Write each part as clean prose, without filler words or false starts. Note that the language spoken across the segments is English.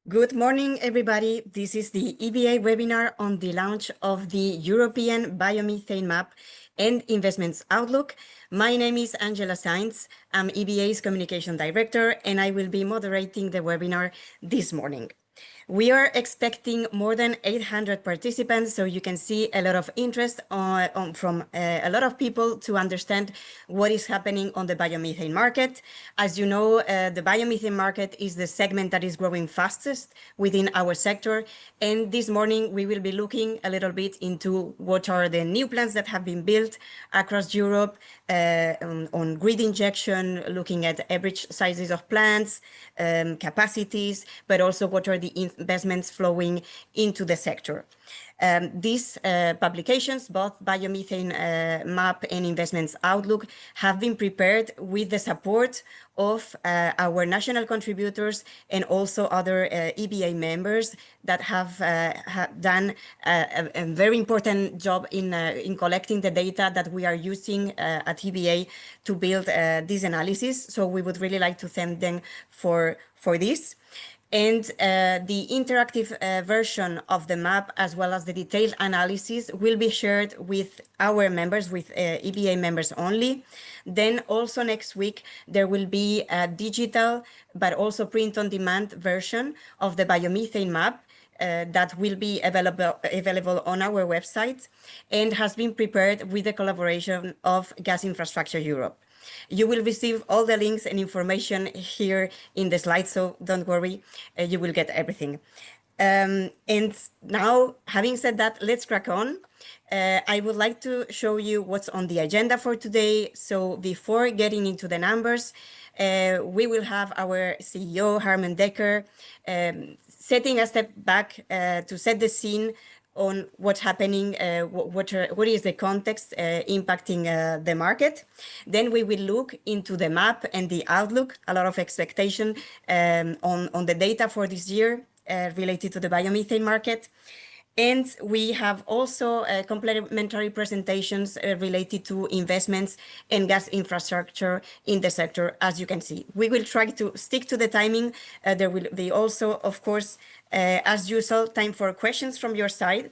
Good morning, everybody. This is the EBA webinar on the launch of the European Biomethane Map and Investments Outlook. My name is Angela Sainz. I'm EBA's Communication Director, and I will be moderating the webinar this morning. We are expecting more than 800 participants, so you can see a lot of interest from a lot of people to understand what is happening on the biomethane market. As you know, the biomethane market is the segment that is growing fastest within our sector. And this morning, we will be looking a little bit into what are the new plants that have been built across Europe on grid injection, looking at average sizes of plants, capacities, but also what are the investments flowing into the sector. These publications, both Biomethane Map and Investments Outlook, have been prepared with the support of our national contributors and also other EBA members that have done a very important job in collecting the data that we are using at EBA to build this analysis. So we would really like to thank them for this. And the interactive version of the map, as well as the detailed analysis, will be shared with our members, with EBA members only. Then also next week, there will be a digital, but also print-on-demand version of the biomethane map that will be available on our website and has been prepared with the collaboration of Gas Infrastructure Europe. You will receive all the links and information here in the slide, so don't worry, you will get everything. And now, having said that, let's crack on. I would like to show you what's on the agenda for today. So before getting into the numbers, we will have our CEO, Harmen Dekker, setting a step back to set the scene on what's happening, what is the context impacting the market. Then we will look into the map and the outlook, a lot of expectation on the data for this year related to the biomethane market. And we have also complementary presentations related to investments and gas infrastructure in the sector, as you can see. We will try to stick to the timing. There will be also, of course, as usual, time for questions from your side.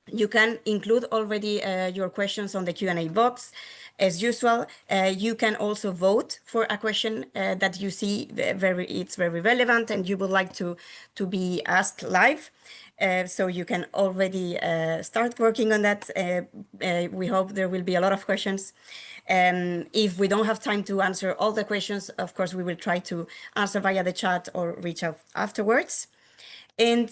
You can include already your questions on the Q&A box. As usual, you can also vote for a question that you see it's very relevant and you would like to be asked live. So you can already start working on that. We hope there will be a lot of questions. If we don't have time to answer all the questions, of course, we will try to answer via the chat or reach out afterwards. And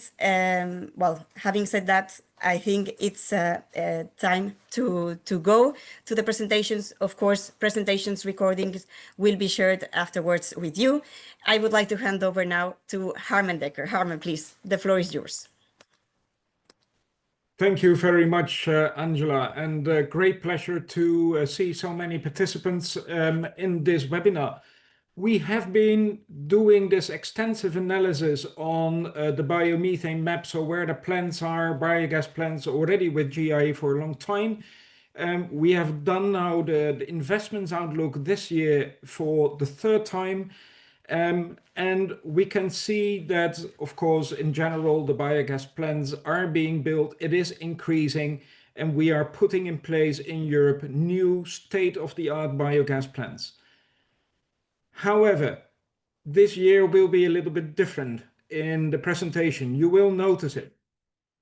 well, having said that, I think it's time to go to the presentations. Of course, presentations recordings will be shared afterwards with you. I would like to hand over now to Harmen Dekker. Harmen, please, the floor is yours. Thank you very much, Angela, and great pleasure to see so many participants in this webinar. We have been doing this extensive analysis on the biomethane map, so where the plants are, biogas plants already with GIA for a long time. We have done now the investments outlook this year for the third time. And we can see that, of course, in general, the biogas plants are being built. It is increasing, and we are putting in place in Europe new state-of-the-art biogas plants. However, this year will be a little bit different in the presentation. You will notice it.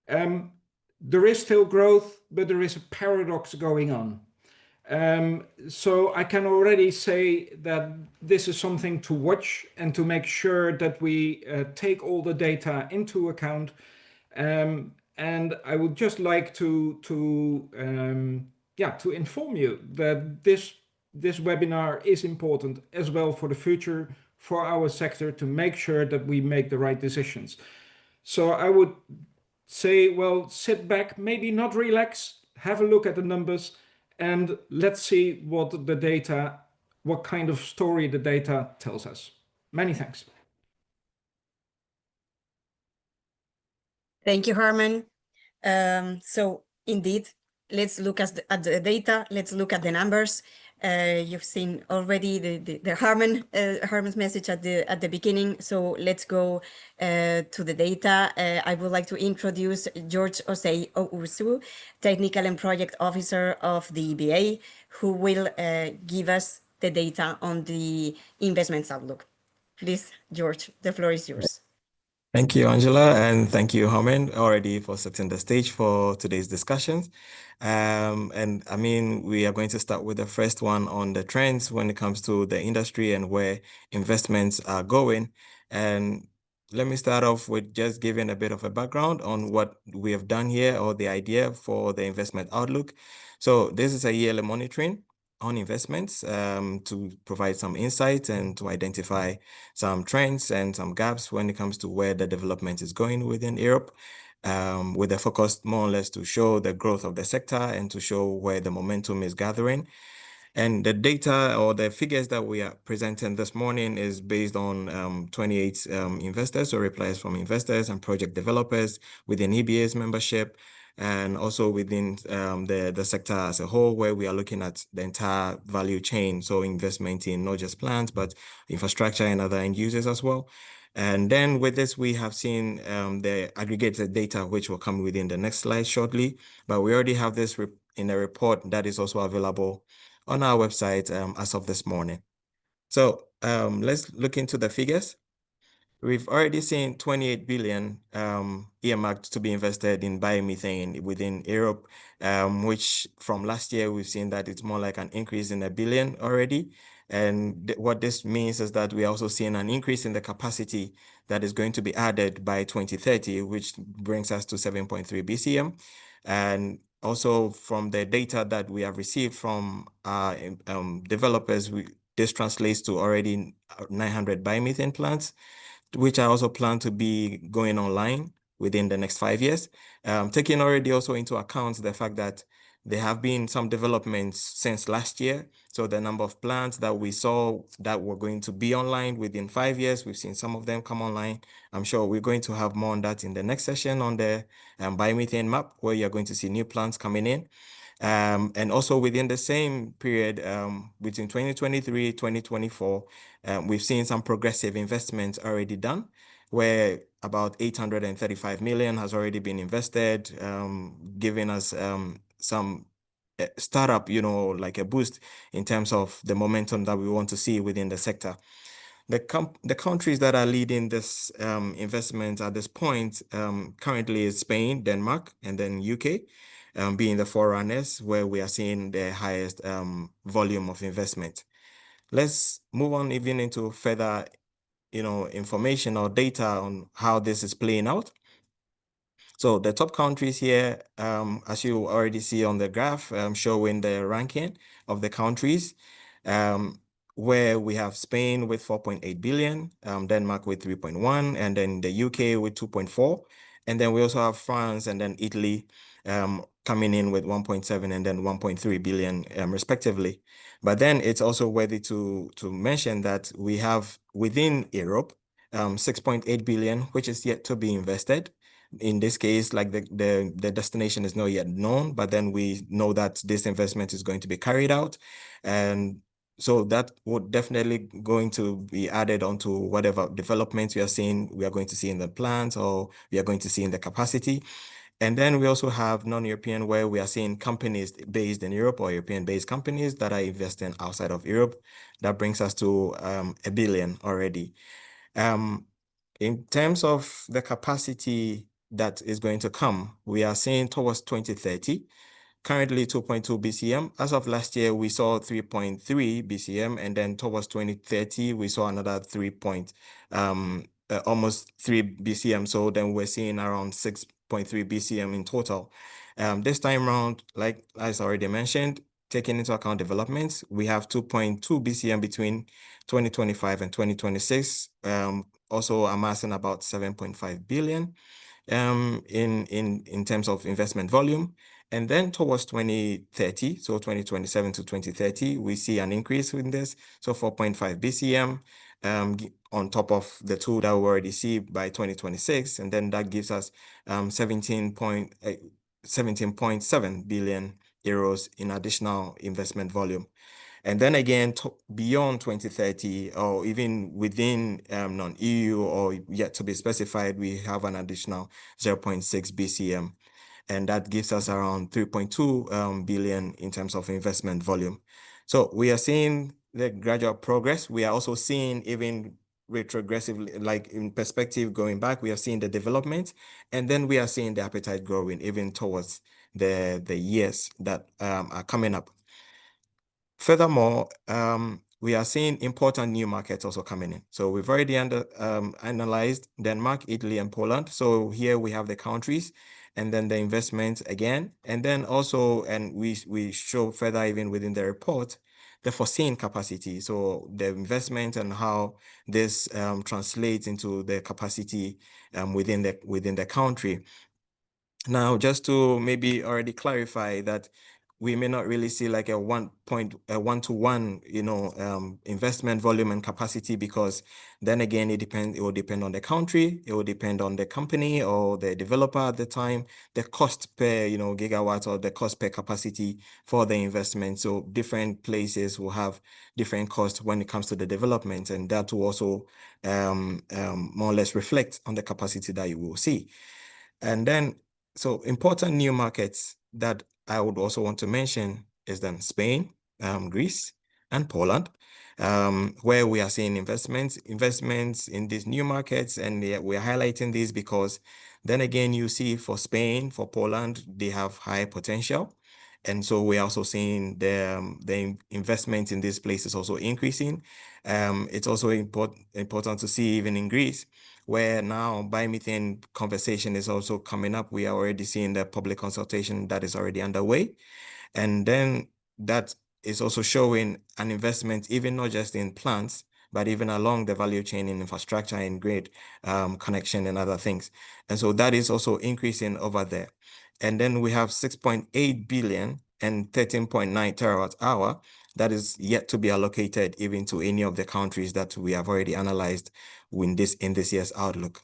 There is still growth, but there is a paradox going on. So I can already say that this is something to watch and to make sure that we take all the data into account. And I would just like to inform you that this webinar is important as well for the future, for our sector, to make sure that we make the right decisions. So I would say, well, sit back, maybe not relax, have a look at the numbers, and let's see what the data, what kind of story the data tells us. Many thanks. Thank you, Harmen. So indeed, let's look at the data. Let's look at the numbers. You've seen already the Herman's message at the beginning. So let's go to the data. I would like to introduce George Osei Ousu, Technical and Project Officer of the EBA, who will give us the data on the investments outlook. Please, George, the floor is yours. Thank you, Angela, and thank you, Herman, already for setting the stage for today's discussions. And I mean, we are going to start with the first one on the trends when it comes to the industry and where investments are going. And let me start off with just giving a bit of a background on what we have done here, or the idea for the investment outlook. So this is a yearly monitoring on investments to provide some insights and to identify some trends and some gaps when it comes to where the development is going within Europe, with a focus more or less to show the growth of the sector and to show where the momentum is gathering. And the data or the figures that we are presenting this morning is based on 28 investors, or replies from investors and project developers within EBA's membership, and also within the sector as a whole, where we are looking at the entire value chain. So investment in not just plants, but infrastructure and other end users as well. And then with this, we have seen the aggregated data, which will come within the next slide shortly. But we already have this in a report that is also available on our website as of this morning. So let's look into the figures. We've already seen 28 billion earmarked to be invested in biomethane within Europe, which from last year, we've seen that it's more like an increase in $1 billion already. And what this means is that we're also seeing an increase in the capacity that is going to be added by 2030, which brings us to 7.3 BCM. And also from the data that we have received from developers, this translates to already 900 biomethane plants, which I also plan to be going online within the next 5 years, taking already also into account the fact that there have been some developments since last year. So the number of plants that we saw that were going to be online within 5 years, we've seen some of them come online. I'm sure we're going to have more on that in the next session on the Biomethane Map, where you're going to see new plants coming in. And also within the same period, between 2023, 2024, we've seen some progressive investments already done, where about 835 million has already been invested, giving us some startup, like a boost in terms of the momentum that we want to see within the sector. The countries that are leading this investment at this point currently is Spain, Denmark, and then UK, being the forerunners, where we are seeing the highest volume of investment. Let's move on even into further, information or data on how this is playing out. So the top countries here, as you already see on the graph, showing the ranking of the countries, where we have Spain with 4.8 billion, Denmark with 3.1, and then the UK with 2.4. And then we also have France and then Italy coming in with 1.7 and then 1.3 billion respectively. But then it's also worthy to mention that we have within Europe 6.8 billion, which is yet to be invested. In this case, like the destination is not yet known, but then we know that this investment is going to be carried out. And so that would definitely going to be added onto whatever developments we are going to see in the plants, or we are going to see in the capacity. And then we also have non-European, where we are seeing companies based in Europe, or European-based companies that are investing outside of Europe. That brings us to 1 billion already. In terms of the capacity that is going to come, we are seeing towards 2030, currently 2.2 BCM. As of last year, we saw 3.3 BCM, and then towards 2030, we saw another almost 3 BCM. So then we're seeing around 6.3 BCM in total. This time around, like as already mentioned, taking into account developments, we have 2.2 BCM between 2025 and 2026, also amassing about 7.5 billion in terms of investment volume. And then towards 2030, so 2027 to 2030, we see an increase in this. So 4.5 BCM on top of the two that we already see by 2026. And then that gives us 17.7 billion euros in additional investment volume. And then again, beyond 2030, or even within non-EU or yet to be specified, we have an additional 0.6 BCM. And that gives us around 3.2 billion in terms of investment volume. So we are seeing the gradual progress. We are also seeing even retrogressively, like in perspective going back, we are seeing the development, and then we are seeing the appetite growing even towards the years that are coming up. Furthermore, we are seeing important new markets also coming in. So we've already analyzed Denmark, Italy, and Poland. So here we have the countries, and then the investments again. And then also, and we show further even within the report, the foreseen capacity. So the investment and how this translates into the capacity within the country. Now, just to maybe already clarify that we may not really see like a one-to-one, investment volume and capacity, because then again, it will depend on the country, it will depend on the company or the developer at the time, the cost per, gigawatt, or the cost per capacity for the investment. So different places will have different costs when it comes to the development, and that will also more or less reflect on the capacity that you will see. And then, so important new markets that I would also want to mention is then Spain, Greece, and Poland, where we are seeing investments in these new markets. And we're highlighting these because then again, you see for Spain, for Poland, they have high potential. And so we're also seeing the investment in these places also increasing. It's also important to see even in Greece, where now biomethane conversation is also coming up. We are already seeing the public consultation that is already underway. And then that is also showing an investment, even not just in plants, but even along the value chain in infrastructure and grid connection and other things. And so that is also increasing over there. And then we have 6.8 billion and 13.9 terawatt hour that is yet to be allocated even to any of the countries that we have already analyzed in this year's outlook.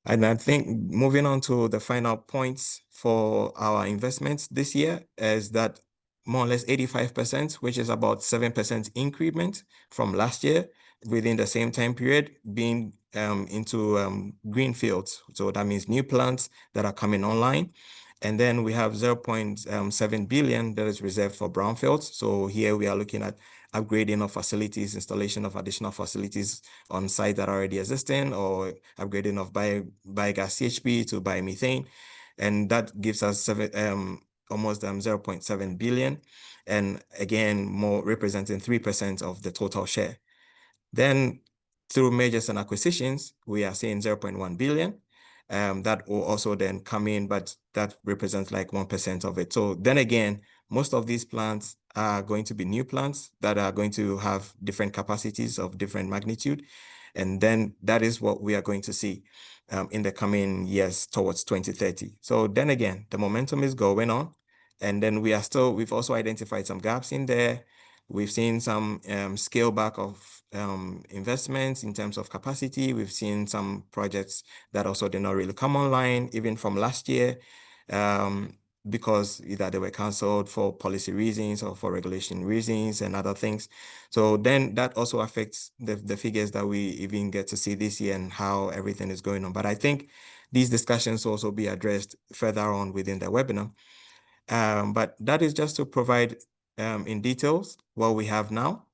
And I think moving on to the final points for our investments this year is that more or less 85%, which is about 7% increment from last year within the same time period, being into green fields. So that means new plants that are coming online. And then we have 0.7 billion that is reserved for brownfields. So here we are looking at upgrading of facilities, installation of additional facilities on site that are already existing, or upgrading of biogas CHP to biomethane. And that gives us almost 0.7 billion. And again, more representing 3% of the total share. Then through mergers and acquisitions, we are seeing 0.1 billion. That will also then come in, but that represents like 1% of it. So then again, most of these plants are going to be new plants that are going to have different capacities of different magnitude. And then that is what we are going to see in the coming years towards 2030. So then again, the momentum is going on. And then we've also identified some gaps in there. We've seen some scale back of investments in terms of capacity. We've seen some projects that also did not really come online, even from last year, because either they were cancelled for policy reasons or for regulation reasons and other things. So then that also affects the figures that we even get to see this year and how everything is going on. But I think these discussions will also be addressed further on within the webinar. But that is just to provide in details what we have now.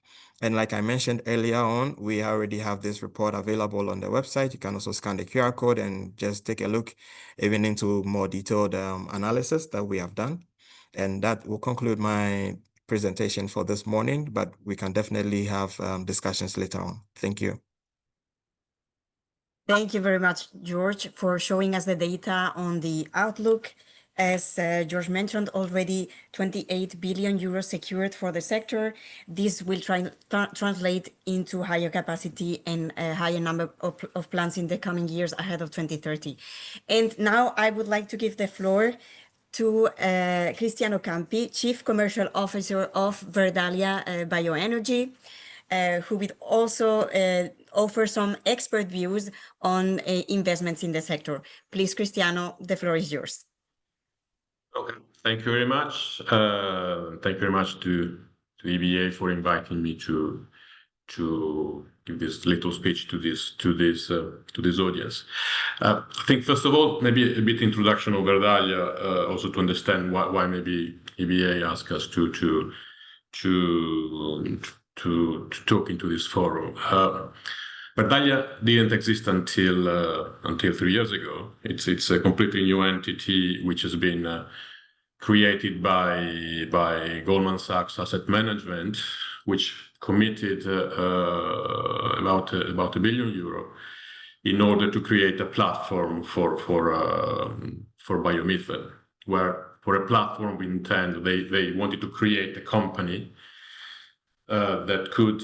And like I mentioned earlier on, we already have this report available on the website. You can also scan the QR code and just take a look even into more detailed analysis that we have done. And that will conclude my presentation for this morning, but we can definitely have discussions later on. Thank you. Thank you very much, George, for showing us the data on the outlook. As George mentioned already, 28 billion euros secured for the sector. This will translate into higher capacity and a higher number of plants in the coming years ahead of 2030. And now I would like to give the floor to Cristiano Campi, Chief Commercial Officer of Verdalia Bioenergy, who will also offer some expert views on investments in the sector. Please, Cristiano, the floor is yours. Okay, Thank you very much. Thank you very much to EBA for inviting me to give this little speech to this audience. I think first of all, maybe a bit introduction of Verdalia, also to understand why maybe EBA asked us to talk into this forum. Verdalia didn't exist until 3 years ago. It's a completely new entity which has been created by Goldman Sachs Asset Management, which committed about €1 billion in order to create a platform for biomethane. Where for a platform we intend they wanted to create a company that could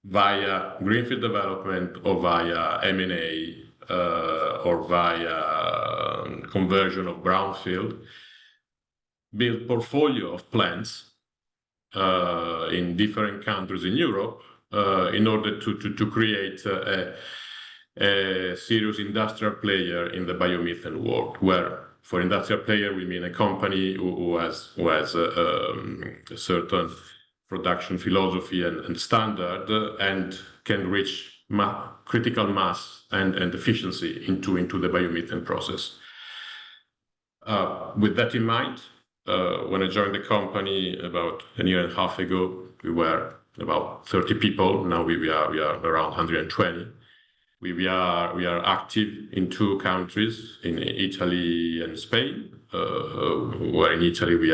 via greenfield development or via M&A or via conversion of brownfield, build portfolio of plants in different countries in Europe in order to create a serious industrial player in the biomethane world, where for industrial player we mean a company who has a certain production philosophy and standard and can reach critical mass and efficiency into the biomethane process. With that in mind, when I joined the company about a year and a half ago, we were about 30 people. Now we are around 120. We are active in 2 countries, in Italy and Spain. Where in Italy we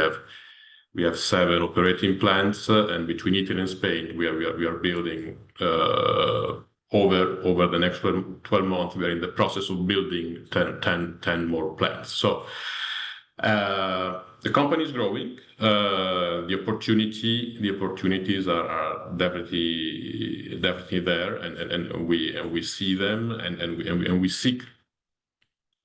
have 7 operating plants, and between Italy and Spain we are building over the next 12 months. We are in the process of building 10 more plants. So the company is growing. The opportunities are definitely there, and we see them, and we seek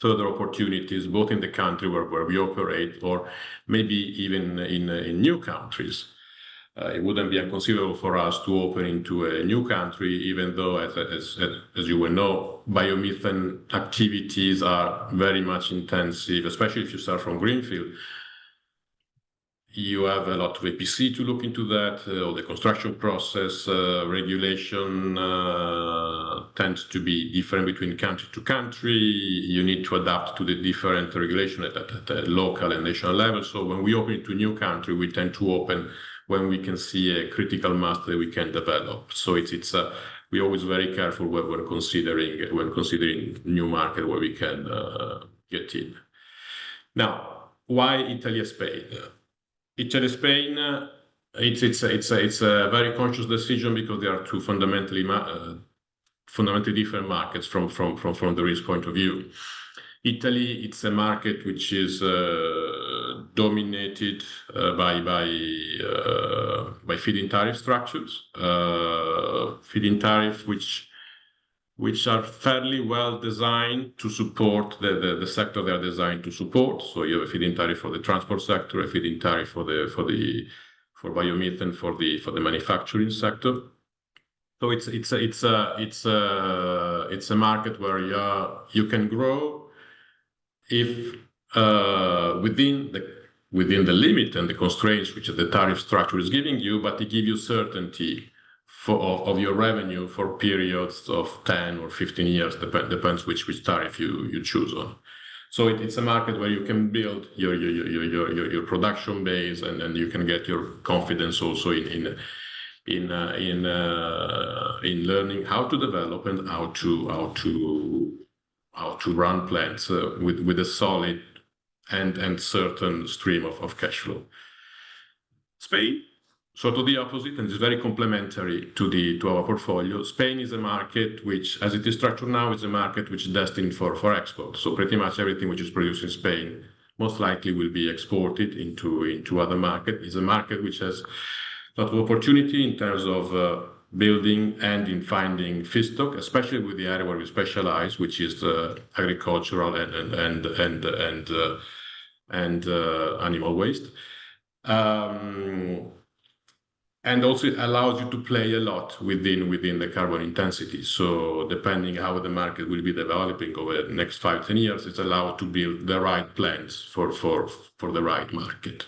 further opportunities both in the country where we operate, or maybe even in new countries. It wouldn't be inconceivable for us to open into a new country, even though, as you will know, biomethane activities are very much intensive, especially if you start from greenfield. You have a lot of EPC to look into that, or the construction process, regulation tends to be different between country to country. You need to adapt to the different regulation at the local and national level. So when we open into a new country, we tend to open when we can see a critical mass that we can develop. So we're always very careful when considering new market where we can get in. Now, why Italy and Spain? Italy, Spain, it's a very conscious decision because they are 2 fundamentally different markets from the risk point of view. Italy, it's a market which is dominated by feed-in tariff structures, feed-in tariff which are fairly well designed to support the sector they are designed to support. So you have a feed-in tariff for the transport sector, a feed-in tariff for biomethane for the manufacturing sector. So it's a market where you can grow if within the limit and the constraints which the tariff structure is giving you, but it gives you certainty of your revenue for periods of 10 or 15 years, depends which tariff you choose on. So it's a market where you can build your production base, and you can get your confidence also in learning how to develop and how to run plants with a solid and certain stream of cash flow. Spain, sort of the opposite, and is very complementary to our portfolio. Spain is a market which, as it is structured now, is a market which is destined for export. So pretty much everything which is produced in Spain most likely will be exported into other markets. It's a market which has a lot of opportunity in terms of building and in finding feedstock, especially with the area where we specialize, which is agricultural and animal waste. And also it allows you to play a lot within the carbon intensity. So depending how the market will be developing over the next 5-10 years, it's allowed to build the right plans for the right market.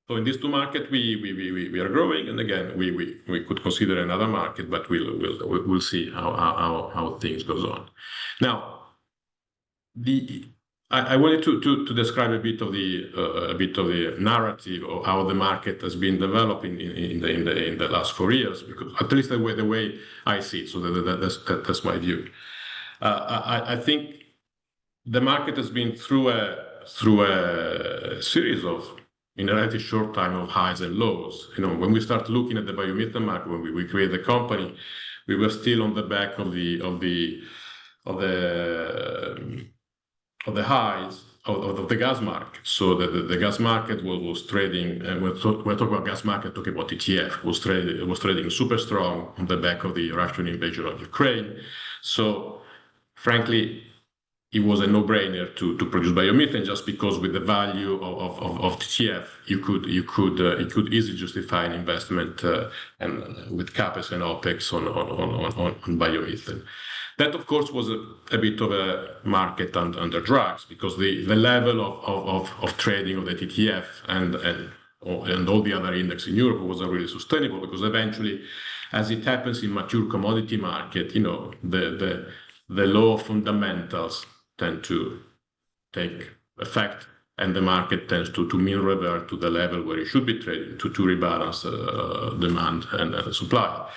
So in these two markets, we are growing, and again, we could consider another market, but we'll see how things goes on. Now, I wanted to describe a bit of the narrative of how the market has been developing in the last 4 years, because at least the way I see it. So that's my view. I think the market has been through a series of, in a relatively short time, of highs and lows. You know, when we start looking at the biomethane market, when we created the company, we were still on the back of the highs of the gas market. So the gas market was trading, and we're talking about gas market, talking about ETF, was trading super strong on the back of the Russian invasion of Ukraine. So frankly, it was a no-brainer to produce biomethane, just because with the value of TTF, you could easily justify an investment and with CapEx and OpEx on biomethane. That, of course, was a bit of a market under drugs, because the level of trading of the TTF and all the other index in Europe wasn't really sustainable, because eventually, as it happens in mature commodity market, you know, the law of fundamentals tend to take effect, and the market tends to mean revert to the level where it should be trading to rebalance demand and supply.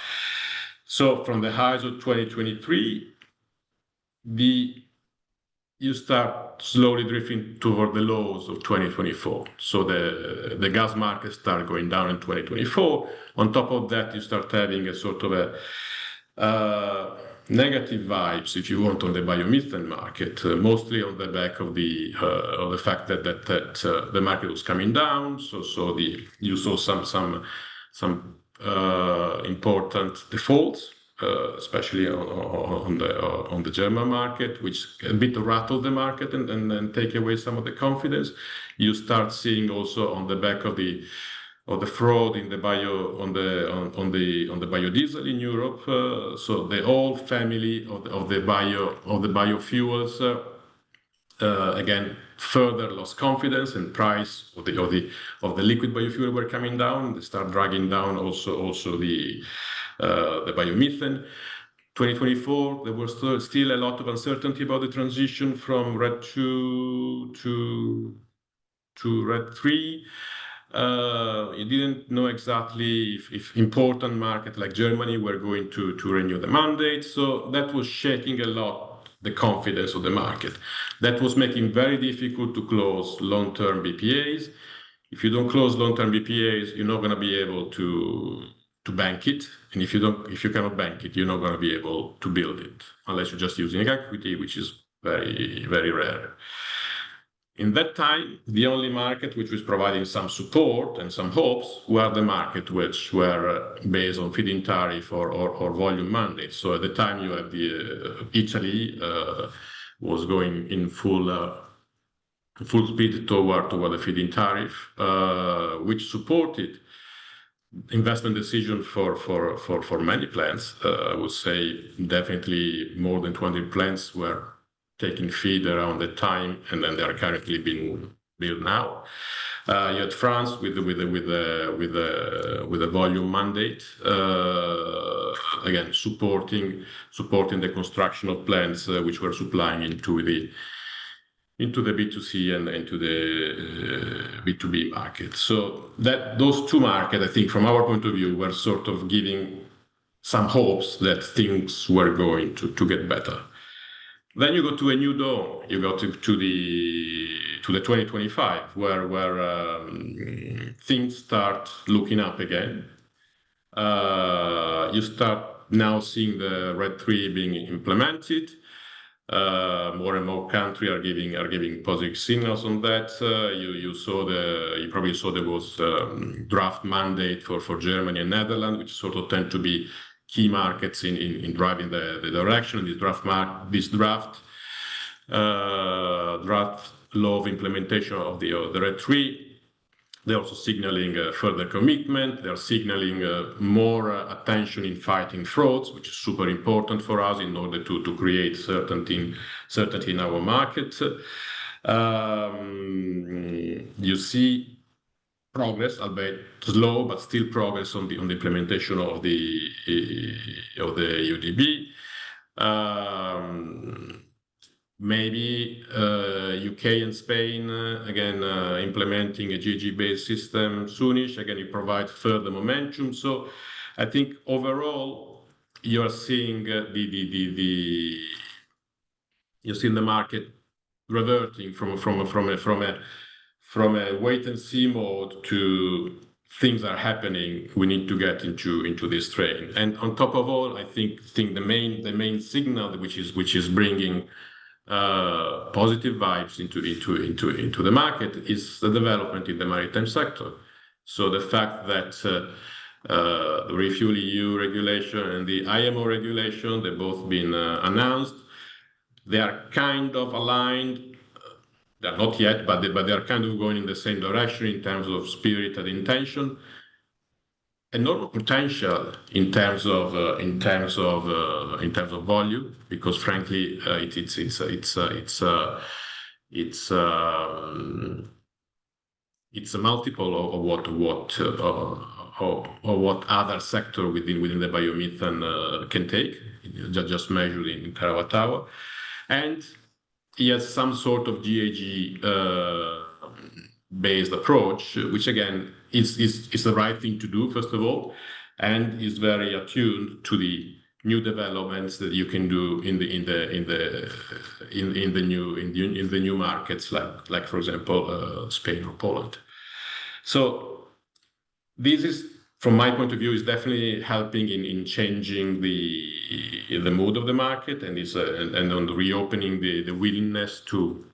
So from the highs of 2023, you start slowly drifting toward the lows of 2024. So the gas market started going down in 2024. On top of that, you start having a sort of a negative vibes, if you want, on the biomethane market, mostly on the back of the fact that the market was coming down. So you saw some important defaults, especially on the German market, which a bit rattled the market and take away some of the confidence. You start seeing also on the back of the fraud in the biodiesel in Europe. So the whole family of the biofuels again further lost confidence, and price of the liquid biofuel were coming down. They start dragging down also the biomethane. 2024, there was still a lot of uncertainty about the transition from RED 2 to RED 3. You didn't know exactly if important markets like Germany were going to renew the mandate. So that was shaking a lot the confidence of the market. That was making very difficult to close long-term BPAs. If you don't close long-term BPAs, you're not going to be able to bank it. And if you cannot bank it, you're not going to be able to build it, unless you're just using equity, which is very, very rare. In that time, the only market which was providing some support and some hopes were the market which were based on feed-in tariff or volume mandates. So at the time, you have Italy was going in full speed toward the feed-in tariff, which supported investment decision for many plants. I would say definitely more than 20 plants were taking feed around the time, and then they are currently being built now. You had France with the volume mandate, again supporting the construction of plants which were supplying into the B2C and into the B2B market. So that those two markets, I think, from our point of view, were sort of giving some hopes that things were going to get better. Then you go to a new dawn. You go to the 2025, where things start looking up again. You start now seeing the RED 3 being implemented. More and more countries are giving positive signals on that. You probably saw there was draft mandate for Germany and Netherlands, which sort of tend to be key markets in driving the direction. This draft law of implementation of the RED 3 They're also signaling further commitment. They're signaling more attention in fighting frauds, which is super important for us in order to create certainty in our market. You see progress, albeit slow, but still progress on the implementation of the UDB. Maybe UK and Spain, again, implementing a GHG-based system soonish, again, it provides further momentum. So I think overall, you're seeing the market reverting from a wait-and-see mode to things are happening. We need to get into this train. And on top of all, I think the main signal which is bringing positive vibes into the market is the development in the maritime sector. So the fact that the REPowerEU regulation and the IMO regulation, they've both been announced. They are kind of aligned. They're not yet, but they are kind of going in the same direction in terms of spirit and intention. Enormous potential in terms of volume, because frankly, it's a multiple of what other sector within the biomethane can take, just measured in terawatt hour, and he has some sort of GHG based approach, which again is the right thing to do, first of all, and is very attuned to the new developments that you can do in the new markets, like for example Spain or Poland. So this is, from my point of view, is definitely helping in changing the mood of the market, and on the reopening the willingness to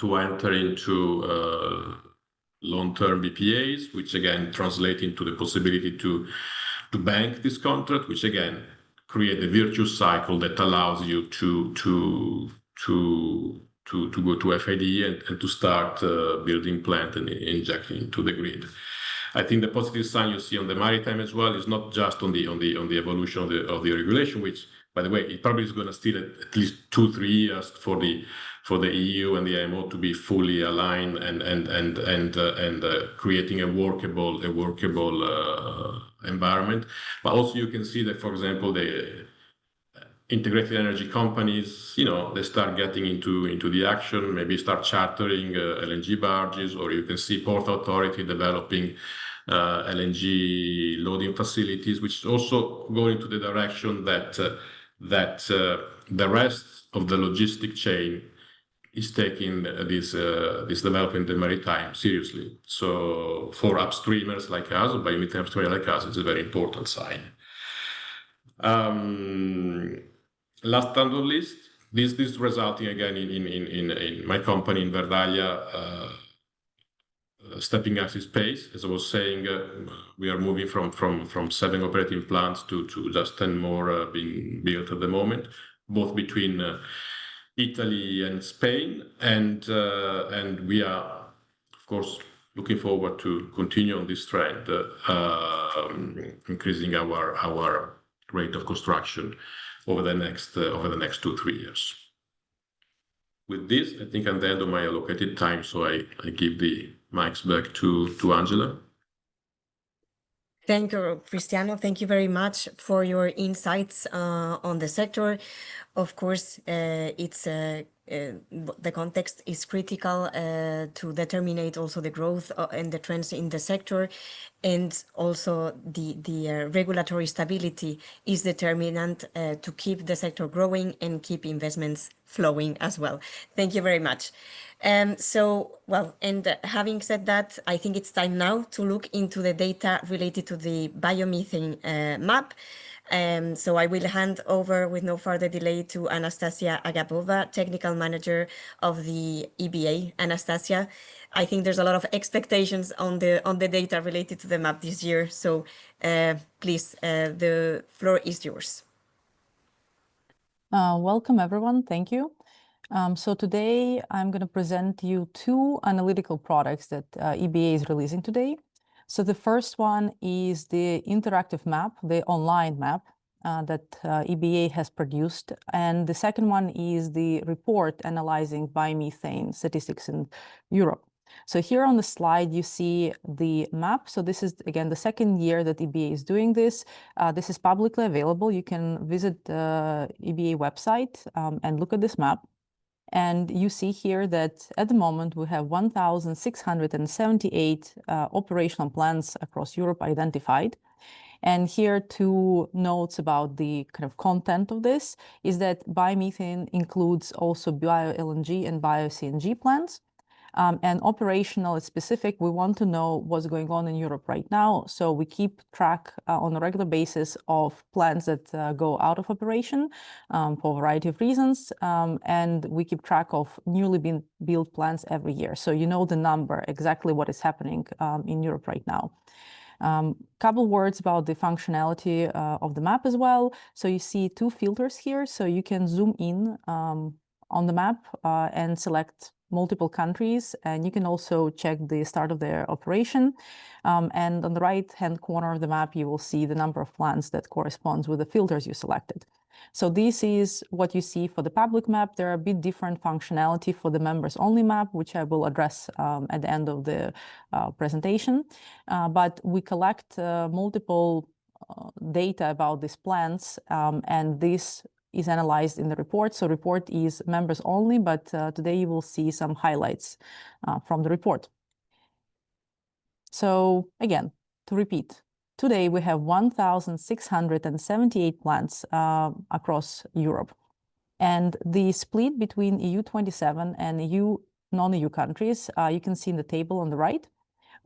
enter into long-term BPAs, which again translate into the possibility to bank this contract, which again create a virtuous cycle that allows you to go to FID and to start building plant and injecting into the grid. I think the positive sign you see on the maritime as well is not just on the evolution of the regulation, which, by the way, it probably is going to still at least 2-3 years for the EU and the IMO to be fully aligned and creating a workable environment. But also you can see that, for example, the integrated energy companies, they start getting into the action, maybe start chartering LNG barges, or you can see Port Authority developing LNG loading facilities, which also go into the direction that the rest of the logistic chain is taking this development in the maritime seriously. So for upstreamers like us, or biomethane upstreamers like us, it's a very important sign. Last but not least, this is resulting again in my company in Verdaglia stepping up its pace. As I was saying, we are moving from 7 operating plants to just 10 more being built at the moment, both between Italy and Spain, and we are, of course, looking forward to continue on this trend, increasing our rate of construction over the next 2-3 years. With this, I think I'm at the end of my allocated time, so I give the mics back to Angela. Thank you, Cristiano. Thank you very much for your insights on the sector. Of course, the context is critical to determine also the growth and the trends in the sector, and also the regulatory stability is determinant to keep the sector growing and keep investments flowing as well. Thank you very much. And having said that, I think it's time now to look into the data related to the biomethane map. So I will hand over with no further delay to Anastasia Agapova, Technical Manager of the EBA. Anastasia, I think there's a lot of expectations on the data related to the map this year. So please, the floor is yours. Welcome, everyone. Thank you. So today I'm going to present you two analytical products that EBA is releasing today. So the first one is the interactive map, the online map that EBA has produced. And the second one is the report analyzing biomethane statistics in Europe. So here on the slide, you see the map. So this is, again, the second year that EBA is doing this. This is publicly available. You can visit the EBA website and look at this map. And you see here that at the moment we have 1,678 operational plans across Europe identified. And here two notes about the kind of content of this is that biomethane includes also bio-LNG and bio-CNG plants. And operational is specific. We want to know what's going on in Europe right now. So we keep track on a regular basis of plants that go out of operation for a variety of reasons. And we keep track of newly been built plants every year. So you know the number, exactly what is happening in Europe right now. Couple words about the functionality of the map as well. So you see two filters here. So you can zoom in on the map and select multiple countries, and you can also check the start of their operation. And on the right-hand corner of the map, you will see the number of plants that corresponds with the filters you selected. So this is what you see for the public map. There are a bit different functionality for the members-only map, which I will address at the end of the presentation. But we collect multiple data about these plants, and this is analyzed in the report. So report is members only, but today you will see some highlights from the report. So again, to repeat, today we have 1,678 plants across Europe. And the split between EU 27 and EU non-EU countries, you can see in the table on the right.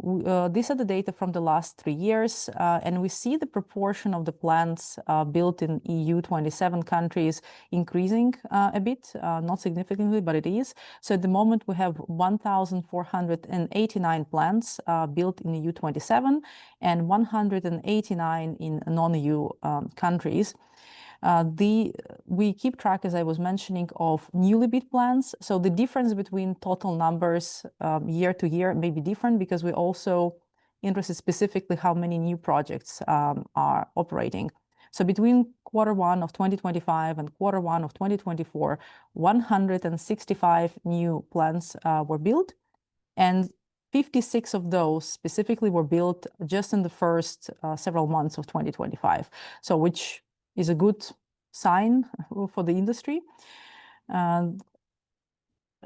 These are the data from the last 3 years, and we see the proportion of the plants built in EU 27 countries increasing a bit, not significantly, but it is. So at the moment, we have 1,489 plants built in EU 27 and 189 in non-EU countries. We keep track, as I was mentioning, of newly built plants. So the difference between total numbers year to year may be different because we also interested specifically how many new projects are operating. So between Q1 of 2025 and Q1 of 2024, 165 new plants were built, and 56 of those specifically were built just in the first several months of 2025. So which is a good sign for the industry.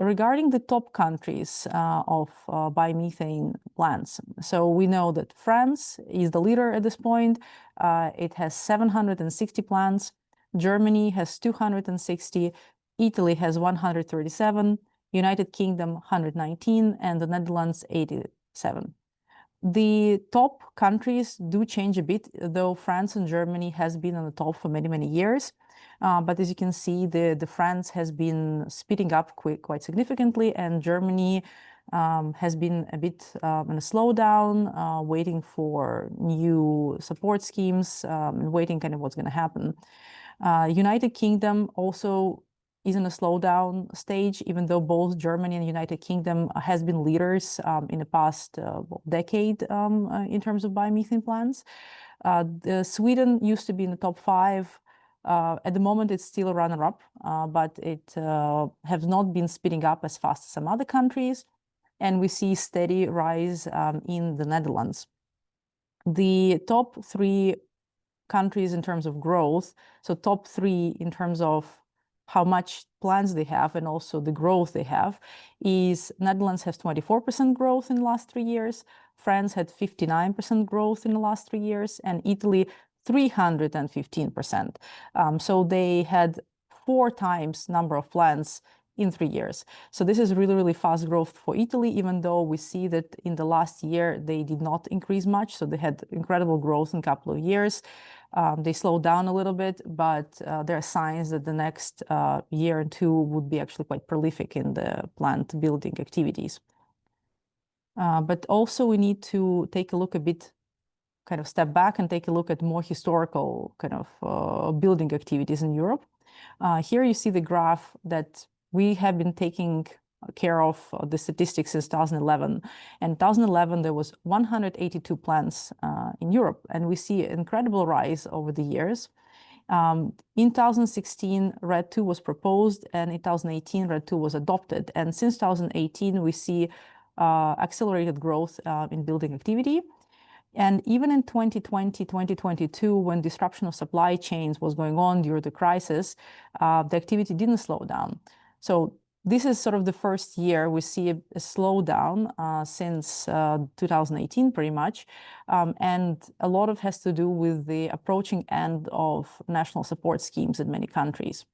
Regarding the top countries of biomethane plants, so we know that France is the leader at this point. It has 760 plants. Germany has 260. Italy has 137. United Kingdom 119, and the Netherlands 87. The top countries do change a bit, though France and Germany has been on the top for many, many years. But as you can see, the France has been speeding up quite significantly, and Germany has been a bit in a slowdown, waiting for new support schemes and waiting kind of what's going to happen. United Kingdom also is in a slowdown stage, even though both Germany and United Kingdom has been leaders in the past decade in terms of biomethane plants. Sweden used to be in the top 5. At the moment, it's still a runner-up, but it has not been speeding up as fast as some other countries. And we see steady rise in the Netherlands. The top 3 countries in terms of growth, so top 3 in terms of how much plants they have and also the growth they have, is Netherlands has 24% growth in the last 3 years, France had 59% growth in the last 3 years, and Italy 315%. So they had 4 times number of plants in 3 years. So this is really, really fast growth for Italy, even though we see that in the last year they did not increase much. So they had incredible growth in a couple of years. They slowed down a little bit, but there are signs that the next year or 2 would be actually quite prolific in the plant building activities. But also we need to take a look a bit, kind of step back and take a look at more historical kind of building activities in Europe. Here you see the graph that we have been taking care of the statistics since 2011. And 2011, there was 182 plants in Europe, and we see an incredible rise over the years. In 2016, RED II was proposed, and in 2018, RED II was adopted. And since 2018, we see accelerated growth in building activity. And even in 2020, 2022, when disruption of supply chains was going on during the crisis, the activity didn't slow down. So this is sort of the first year we see a slowdown since 2018, pretty much. And a lot of it has to do with the approaching end of national support schemes in many countries.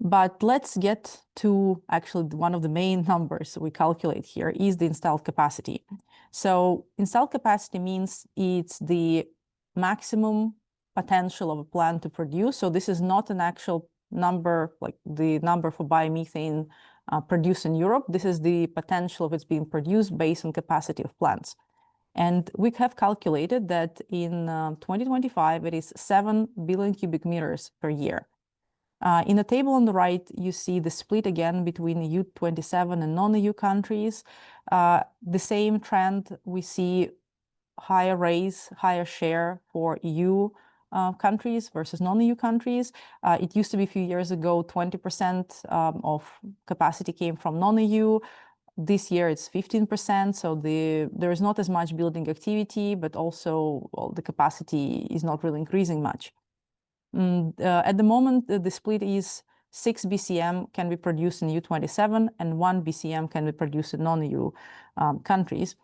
But let's get to actually one of the main numbers we calculate here is the installed capacity. So installed capacity means it's the maximum potential of a plant to produce. So this is not an actual number, like the number for biomethane produced in Europe. This is the potential of it's being produced based on capacity of plants. And we have calculated that in 2025, it is 7 billion cubic meters per year. In the table on the right, you see the split again between EU 27 and non-EU countries. The same trend, we see higher share for EU countries versus non-EU countries. It used to be a few years ago, 20% of capacity came from non-EU. This year it's 15%, so there is not as much building activity, but also the capacity is not really increasing much. At the moment, the split is 6 BCM can be produced in EU 27 and 1 BCM can be produced in non-EU countries.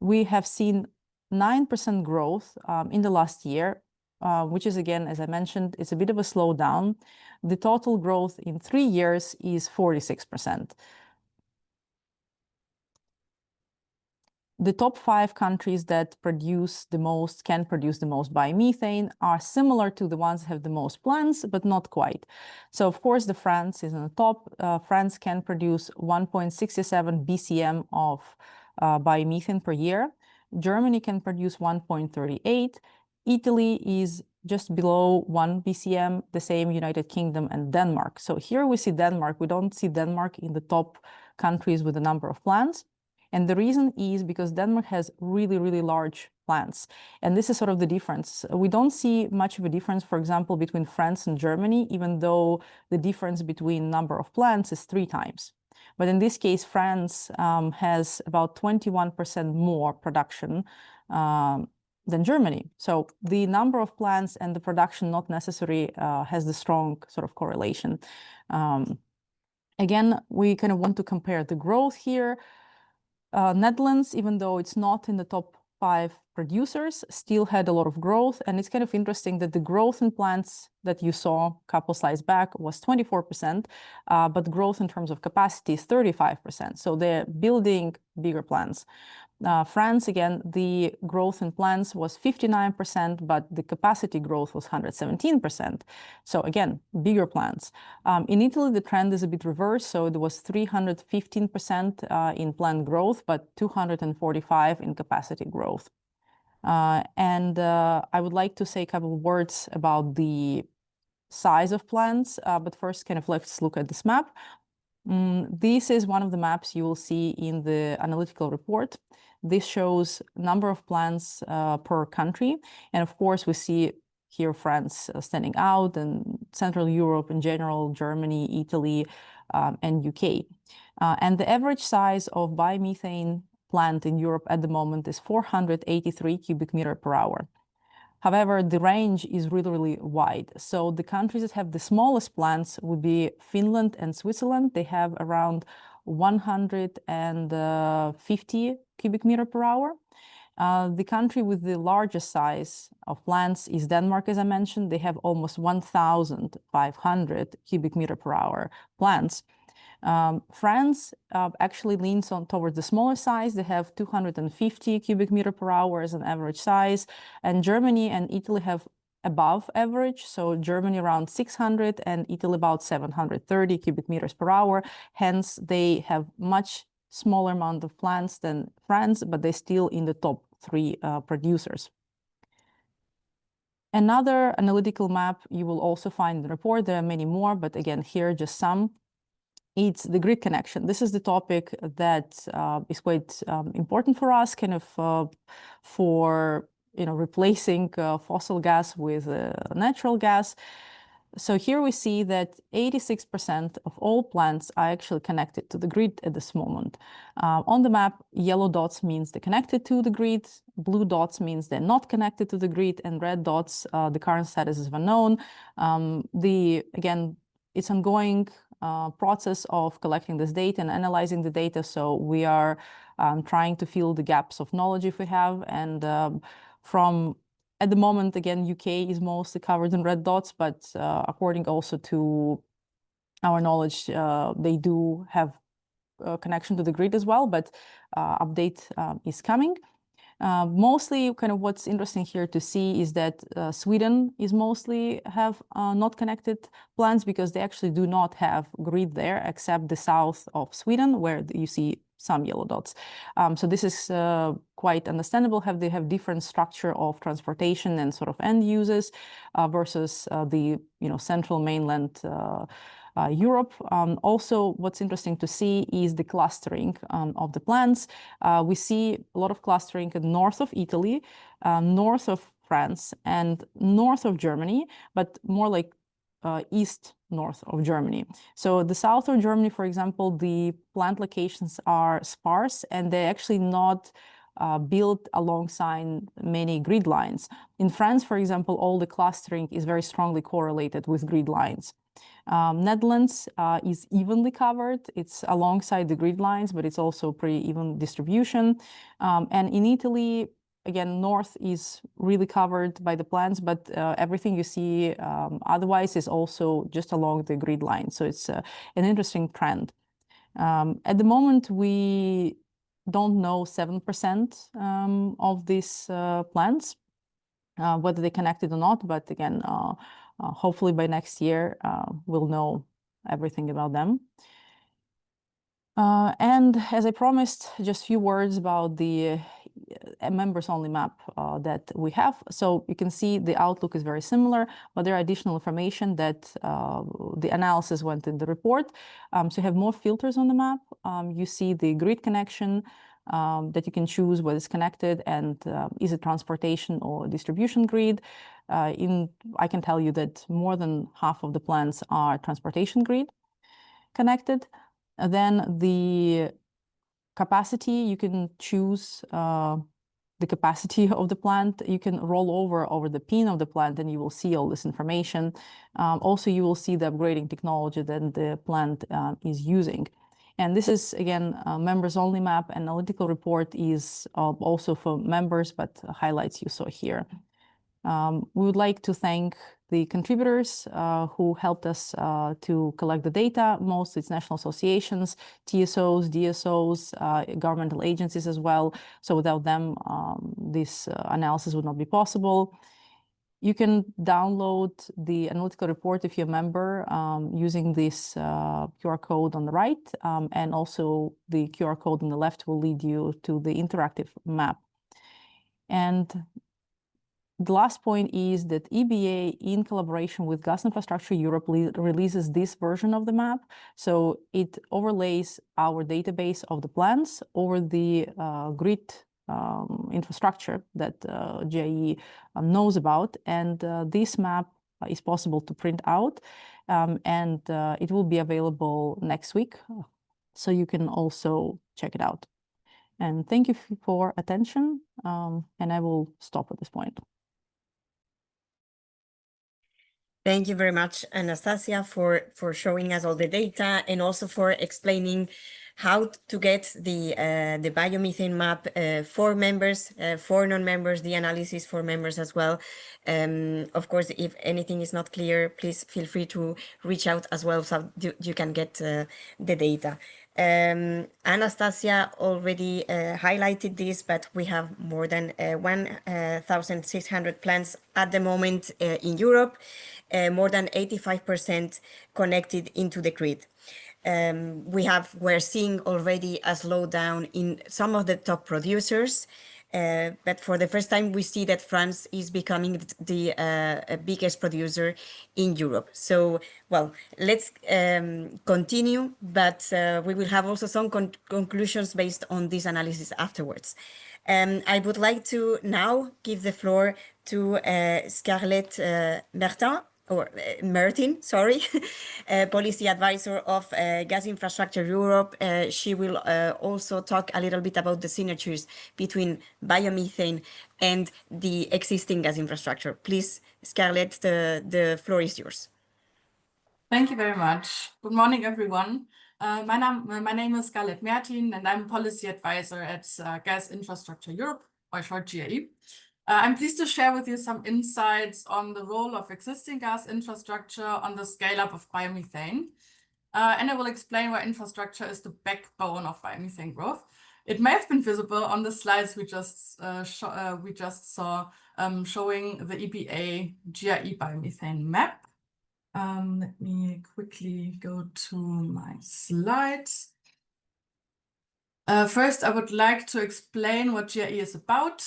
We have seen 9% growth in the last year, which is, again, as I mentioned, it's a bit of a slowdown. The total growth in 3 years is 46%. The top 5 countries that produce the most, can produce the most biomethane are similar to the ones that have the most plants, but not quite. So of course, France is on the top. France can produce 1.67 BCM of biomethane per year. Germany can produce 1.38. Italy is just below 1 BCM, the same United Kingdom and Denmark. So here we see Denmark. We don't see Denmark in the top countries with the number of plants. And the reason is because Denmark has really, really large plants. And this is sort of the difference. We don't see much of a difference, for example, between France and Germany, even though the difference between number of plants is 3 times. But in this case, France has about 21% more production than Germany. So the number of plants and the production not necessarily has the strong sort of correlation. Again, we kind of want to compare the growth here. Netherlands, even though it's not in the top 5 producers, still had a lot of growth. And it's kind of interesting that the growth in plants that you saw a couple slides back was 24%, but growth in terms of capacity is 35%. So they're building bigger plants. France, again, the growth in plants was 59%, but the capacity growth was 117%. So again, bigger plants. In Italy, the trend is a bit reversed. So it was 315% in plant growth, but 245% in capacity growth. And I would like to say a couple of words about the size of plants, but first kind of let's look at this map. This is one of the maps you will see in the analytical report. This shows number of plants per country. And of course, we see here France standing out, and Central Europe in general, Germany, Italy, and UK. And the average size of biomethane plant in Europe at the moment is 483 cubic meter per hour. However, the range is really, really wide. So the countries that have the smallest plants would be Finland and Switzerland. They have around 150 cubic meter per hour. The country with the largest size of plants is Denmark, as I mentioned. They have almost 1,500 cubic meter per hour plants. France actually leans on towards the smaller size. They have 250 cubic meter per hour as an average size. And Germany and Italy have above average. So Germany around 600 and Italy about 730 cubic meters per hour. Hence, they have much smaller amount of plants than France, but they're still in the top 3 producers. Another analytical map you will also find in the report. There are many more, but again, here just some. It's the grid connection. This is the topic that is quite important for us, kind of for replacing fossil gas with natural gas. So here we see that 86% of all plants are actually connected to the grid at this moment. On the map, yellow dots means they're connected to the grid, blue dots means they're not connected to the grid, and red dots, the current status is unknown. Again, it's ongoing process of collecting this data and analyzing the data. So we are trying to fill the gaps of knowledge if we have. And at the moment, again, UK is mostly covered in red dots, but according also to our knowledge, they do have a connection to the grid as well, but update is coming. Mostly kind of what's interesting here to see is that Sweden is mostly have not connected plants because they actually do not have grid there except the south of Sweden where you see some yellow dots. So this is quite understandable. They have different structure of transportation and sort of end uses versus the central mainland Europe. Also, what's interesting to see is the clustering of the plants. We see a lot of clustering north of Italy, north of France, and north of Germany, but more like east north of Germany. So the south of Germany, for example, the plant locations are sparse and they're actually not built alongside many grid lines. In France, for example, all the clustering is very strongly correlated with grid lines. Netherlands is evenly covered. It's alongside the grid lines, but it's also pretty even distribution. And in Italy, again, north is really covered by the plants, but everything you see otherwise is also just along the grid line. So it's an interesting trend. At the moment, we don't know 7% of these plants, whether they connected or not, but again, hopefully by next year, we'll know everything about them. And as I promised, just a few words about the members-only map that we have. So you can see the outlook is very similar, but there are additional information that the analysis went in the report. So you have more filters on the map. You see the grid connection that you can choose whether it's connected and is it transportation or distribution grid. I can tell you that more than half of the plants are transportation grid connected. And then the capacity, you can choose the capacity of the plant. You can roll over the pin of the plant and you will see all this information. Also, you will see the upgrading technology that the plant is using. And this is, again, a members-only map. Analytical report is also for members, but highlights you saw here. We would like to thank the contributors who helped us to collect the data. Most it's national associations, TSOs, DSOs, governmental agencies as well. So without them, this analysis would not be possible. You can download the analytical report if you're a member using this QR code on the right, and also the QR code on the left will lead you to the interactive map. And the last point is that EBA, in collaboration with Gas Infrastructure Europe, releases this version of the map. So it overlays our database of the plants over the grid infrastructure that GIE knows about. And this map is possible to print out, and it will be available next week. So you can also check it out. And thank you for attention. And I will stop at this point. Thank you very much, Anastasia, for showing us all the data and also for explaining how to get the biomethane map for members, for non-members, the analysis for members as well. Of course, if anything is not clear, please feel free to reach out as well so you can get the data. Anastasia already highlighted this, but we have more than 1,600 plants at the moment in Europe, more than 85% connected into the grid. We're seeing already a slowdown in some of the top producers. But for the first time, we see that France is becoming the biggest producer in Europe. So, well, let's continue, but we will have also some conclusions based on this analysis afterwards. I would like to now give the floor to Scarlett Martin, sorry, policy advisor of Gas Infrastructure Europe. She will also talk a little bit about the synergies between biomethane and the existing gas infrastructure. Please, Scarlett, the floor is yours. Thank you very much. Good morning, everyone. My name is Scarlett Martin, and I'm policy advisor at Gas Infrastructure Europe, or short GIE. I'm pleased to share with you some insights on the role of existing gas infrastructure on the scale-up of biomethane. And I will explain why infrastructure is the backbone of biomethane growth. It may have been visible on the slides we just saw showing the EBA GIE Biomethane Map. Let me quickly go to my slides. First, I would like to explain what GIE is about.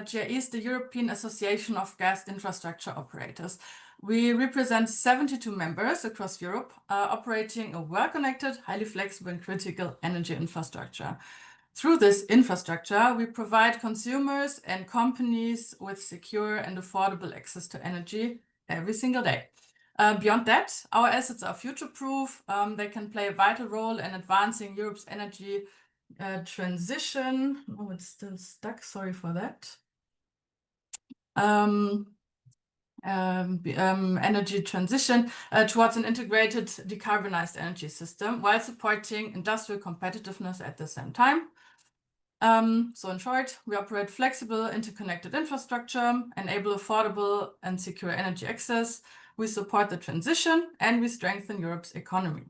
GIE is the European Association of Gas Infrastructure Operators. We represent 72 members across Europe, operating a well-connected, highly flexible and critical energy infrastructure. Through this infrastructure, we provide consumers and companies with secure and affordable access to energy every single day. Beyond that, our assets are future-proof. They can play a vital role in advancing Europe's energy transition. Oh, it's still stuck. Sorry for that. Energy transition towards an integrated, decarbonized energy system while supporting industrial competitiveness at the same time. So in short, we operate flexible, interconnected infrastructure, enable affordable and secure energy access. We support the transition, and we strengthen Europe's economy.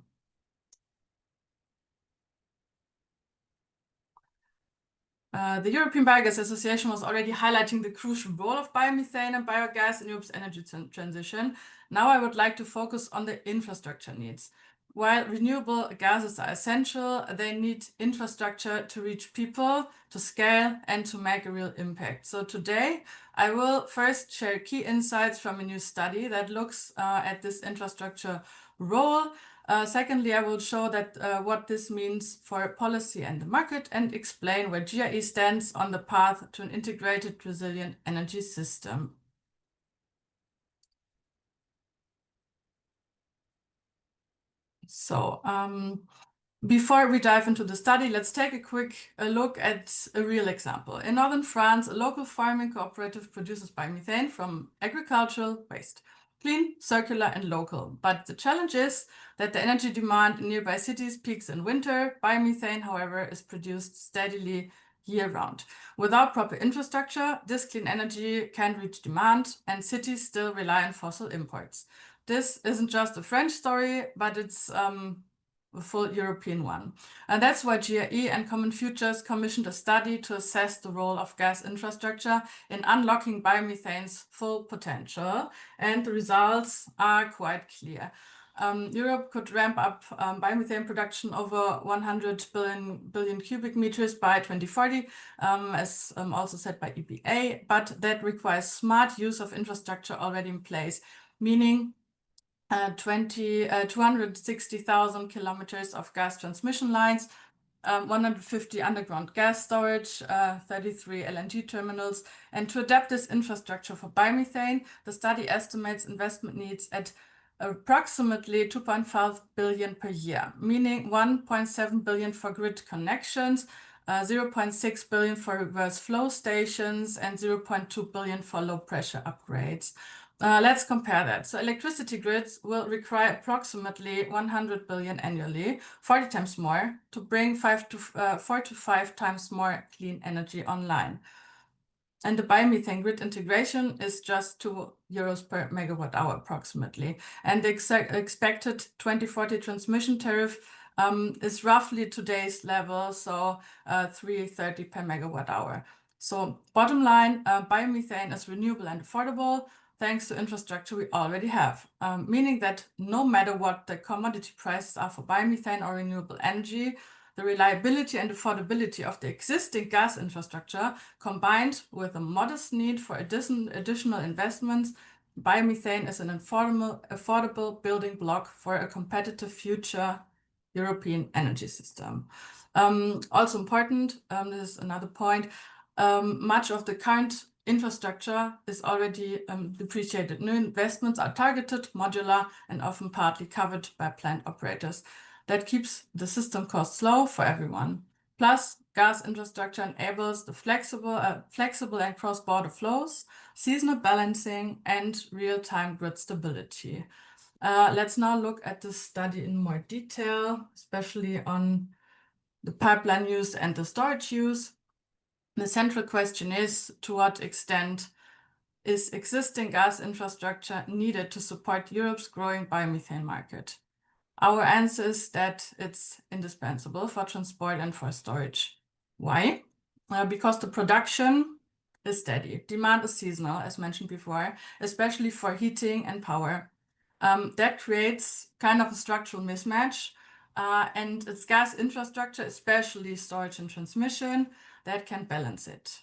The European Biogas Association was already highlighting the crucial role of biomethane and biogas in Europe's energy transition. Now I would like to focus on the infrastructure needs. While renewable gases are essential, they need infrastructure to reach people, to scale, and to make a real impact. So today, I will first share key insights from a new study that looks at this infrastructure role. Secondly, I will show that what this means for policy and the market, and explain where GIE stands on the path to an integrated, resilient energy system. So before we dive into the study, let's take a quick look at a real example. In northern France, a local farming cooperative produces biomethane from agricultural waste. Clean, circular, and local. But the challenge is that the energy demand in nearby cities peaks in winter. Biomethane, however, is produced steadily year-round. Without proper infrastructure, this clean energy can't reach demand, and cities still rely on fossil imports. This isn't just a French story, but it's a full European one. And that's why GIE and Common Futures commissioned a study to assess the role of gas infrastructure in unlocking biomethane's full potential. And the results are quite clear. Europe could ramp up biomethane production over 100 billion cubic meters by 2040, as also said by EBA, but that requires smart use of infrastructure already in place, meaning 260,000 kilometers of gas transmission lines, 150 underground gas storage, 33 LNG terminals. And to adapt this infrastructure for biomethane, the study estimates investment needs at approximately 2.5 billion per year, meaning 1.7 billion for grid connections, 0.6 billion for reverse flow stations, and 0.2 billion for low pressure upgrades. Let's compare that. So electricity grids will require approximately 100 billion annually, 40 times more, to bring 4 to 5 times more clean energy online. And the biomethane grid integration is just €2 per megawatt hour approximately. And the expected 2040 transmission tariff is roughly today's level, so €3.30 per megawatt hour. So bottom line, biomethane is renewable and affordable thanks to infrastructure we already have, meaning that no matter what the commodity prices are for biomethane or renewable energy, the reliability and affordability of the existing gas infrastructure, combined with a modest need for additional investments, biomethane is an affordable building block for a competitive future European energy system. Also important, this is another point, much of the current infrastructure is already depreciated. New investments are targeted, modular, and often partly covered by plant operators. That keeps the system costs low for everyone. Plus, gas infrastructure enables the flexible and cross-border flows, seasonal balancing, and real-time grid stability. Let's now look at the study in more detail, especially on the pipeline use and the storage use. The central question is, to what extent is existing gas infrastructure needed to support Europe's growing biomethane market? Our answer is that it's indispensable for transport and for storage. Why? Because the production is steady. Demand is seasonal, as mentioned before, especially for heating and power. That creates kind of a structural mismatch, and it's gas infrastructure, especially storage and transmission, that can balance it.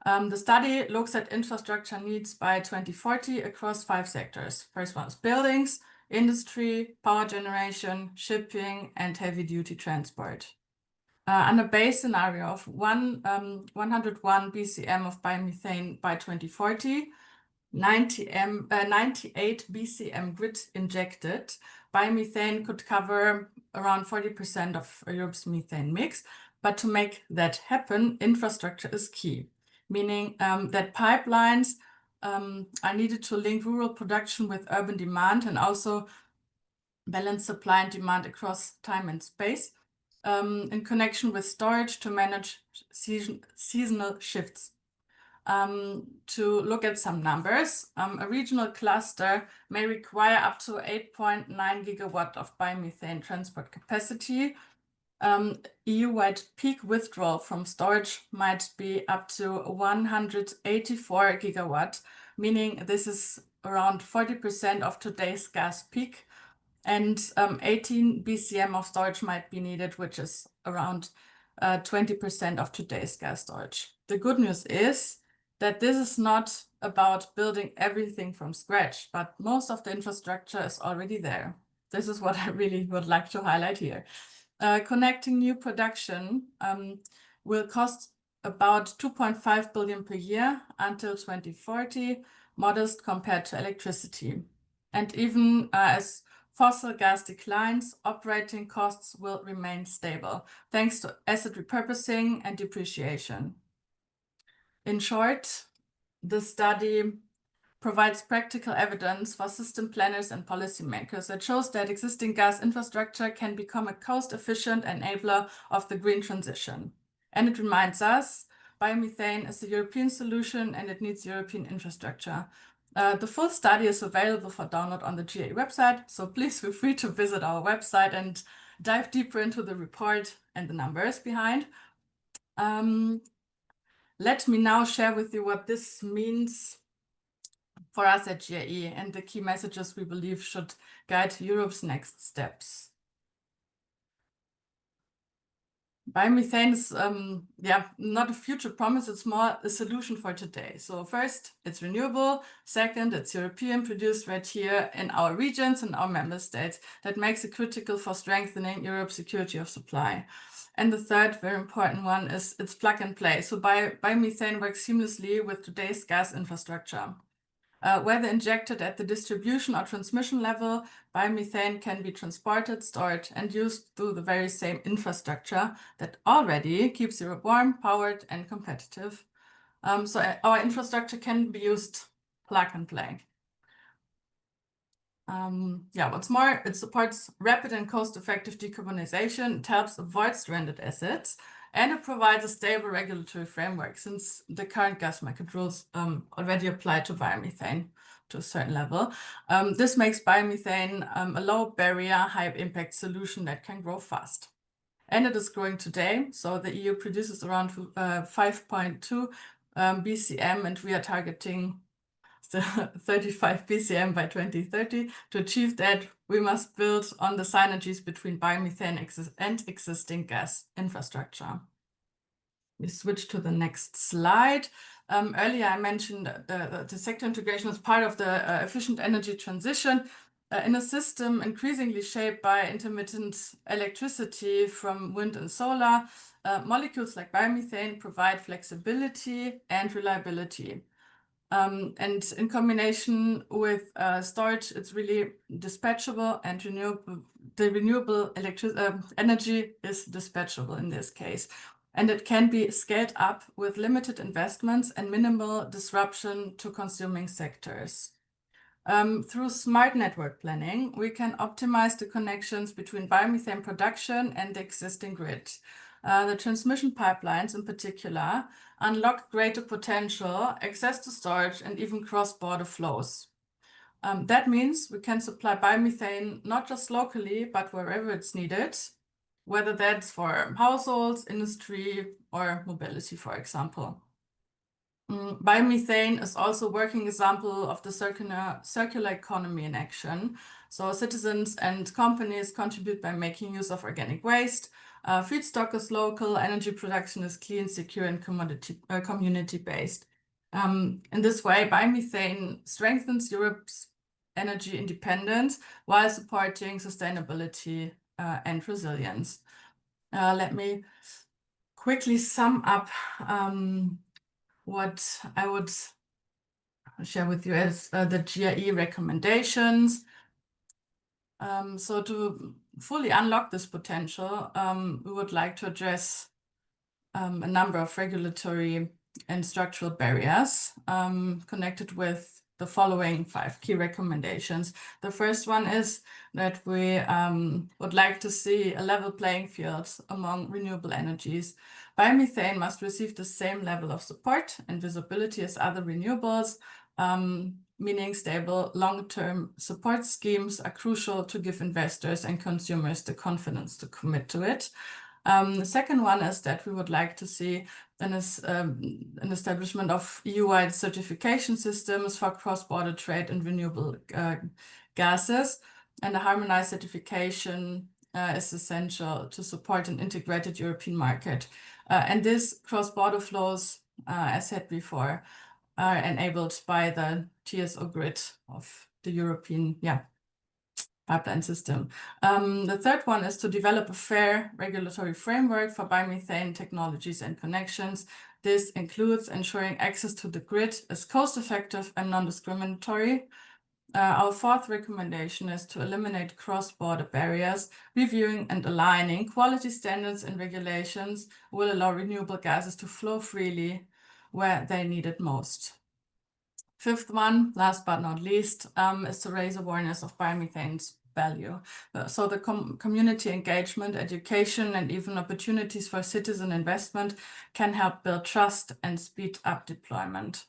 The study looks at infrastructure needs by 2040 across 5 sectors. First one is buildings, industry, power generation, shipping, and heavy-duty transport. Under base scenario of 101 BCM of biomethane by 2040, 98 BCM grid injected, biomethane could cover around 40% of Europe's methane mix. But to make that happen, infrastructure is key, meaning that pipelines are needed to link rural production with urban demand and also balance supply and demand across time and space in connection with storage to manage seasonal shifts. To look at some numbers, a regional cluster may require up to 8.9 gigawatt of biomethane transport capacity. EU-wide peak withdrawal from storage might be up to 184 gigawatt, meaning this is around 40% of today's gas peak, and 18 BCM of storage might be needed, which is around 20% of today's gas storage. The good news is that this is not about building everything from scratch, but most of the infrastructure is already there. This is what I really would like to highlight here. Connecting new production will cost about 2.5 billion per year until 2040, modest compared to electricity. And even as fossil gas declines, operating costs will remain stable, thanks to asset repurposing and depreciation. In short, the study provides practical evidence for system planners and policymakers that shows that existing gas infrastructure can become a cost-efficient enabler of the green transition. And it reminds us, biomethane is a European solution and it needs European infrastructure. The full study is available for download on the GA website, so please feel free to visit our website and dive deeper into the report and the numbers behind. Let me now share with you what this means for us at GAE and the key messages we believe should guide Europe's next steps. Biomethane is not a future promise, it's more a solution for today. So first, it's renewable. Second, it's European, produced right here in our regions and our member states. That makes it critical for strengthening Europe's security of supply. And the third very important one is it's plug and play. So biomethane works seamlessly with today's gas infrastructure. Whether injected at the distribution or transmission level, biomethane can be transported, stored, and used through the very same infrastructure that already keeps Europe warm, powered, and competitive. So our infrastructure can be used plug and play. What's more, it supports rapid and cost-effective decarbonization. It helps avoid stranded assets, and it provides a stable regulatory framework since the current gas market rules already apply to biomethane to a certain level. This makes biomethane a low barrier, high impact solution that can grow fast. And it is growing today. So the EU produces around 5.2 BCM, and we are targeting the 35 BCM by 2030. To achieve that, we must build on the synergies between biomethane and existing gas infrastructure. We switch to the next slide. Earlier, I mentioned the sector integration as part of the efficient energy transition in a system increasingly shaped by intermittent electricity from wind and solar. Molecules like biomethane provide flexibility and reliability. And in combination with storage, it's really dispatchable, and the renewable energy is dispatchable in this case. And it can be scaled up with limited investments and minimal disruption to consuming sectors. Through smart network planning, we can optimize the connections between biomethane production and the existing grid. The transmission pipelines in particular unlock greater potential, access to storage, and even cross-border flows. That means we can supply biomethane not just locally, but wherever it's needed, whether that's for households, industry, or mobility, for example. Biomethane is also a working example of the circular economy in action. So citizens and companies contribute by making use of organic waste. Feedstock is local, energy production is clean, secure, and community-based. In this way, biomethane strengthens Europe's energy independence while supporting sustainability and resilience. Let me quickly sum up what I would share with you as the GRE recommendations. So to fully unlock this potential, we would like to address a number of regulatory and structural barriers connected with the following 5 key recommendations. The first one is that we would like to see a level playing field among renewable energies. Biomethane must receive the same level of support and visibility as other renewables, meaning stable long-term support schemes are crucial to give investors and consumers the confidence to commit to it. The second one is that we would like to see an establishment of EU-wide certification systems for cross-border trade in renewable gases, and a harmonized certification is essential to support an integrated European market. And these cross-border flows, as said before, are enabled by the TSO grid of the European pipeline system. The third one is to develop a fair regulatory framework for biomethane technologies and connections. This includes ensuring access to the grid is cost-effective and non-discriminatory. Our fourth recommendation is to eliminate cross-border barriers. Reviewing and aligning quality standards and regulations will allow renewable gases to flow freely where they need it most. Fifth one, last but not least, is to raise awareness of biomethane's value. So the community engagement, education, and even opportunities for citizen investment can help build trust and speed up deployment.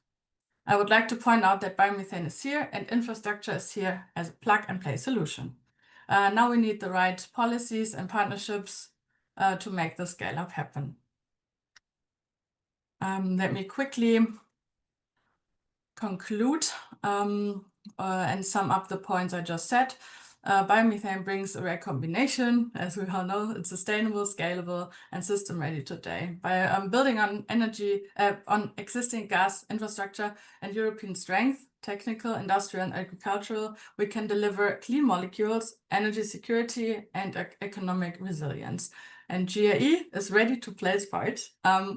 I would like to point out that biomethane is here and infrastructure is here as a plug-and-play solution. Now we need the right policies and partnerships to make the scale-up happen. Let me quickly conclude and sum up the points I just said. Biomethane brings a rare combination. As we all know, it's sustainable, scalable, and system-ready today. By building on existing gas infrastructure and European strength, technical, industrial, and agricultural, we can deliver clean molecules, energy security, and economic resilience. And GRE is ready to play its part.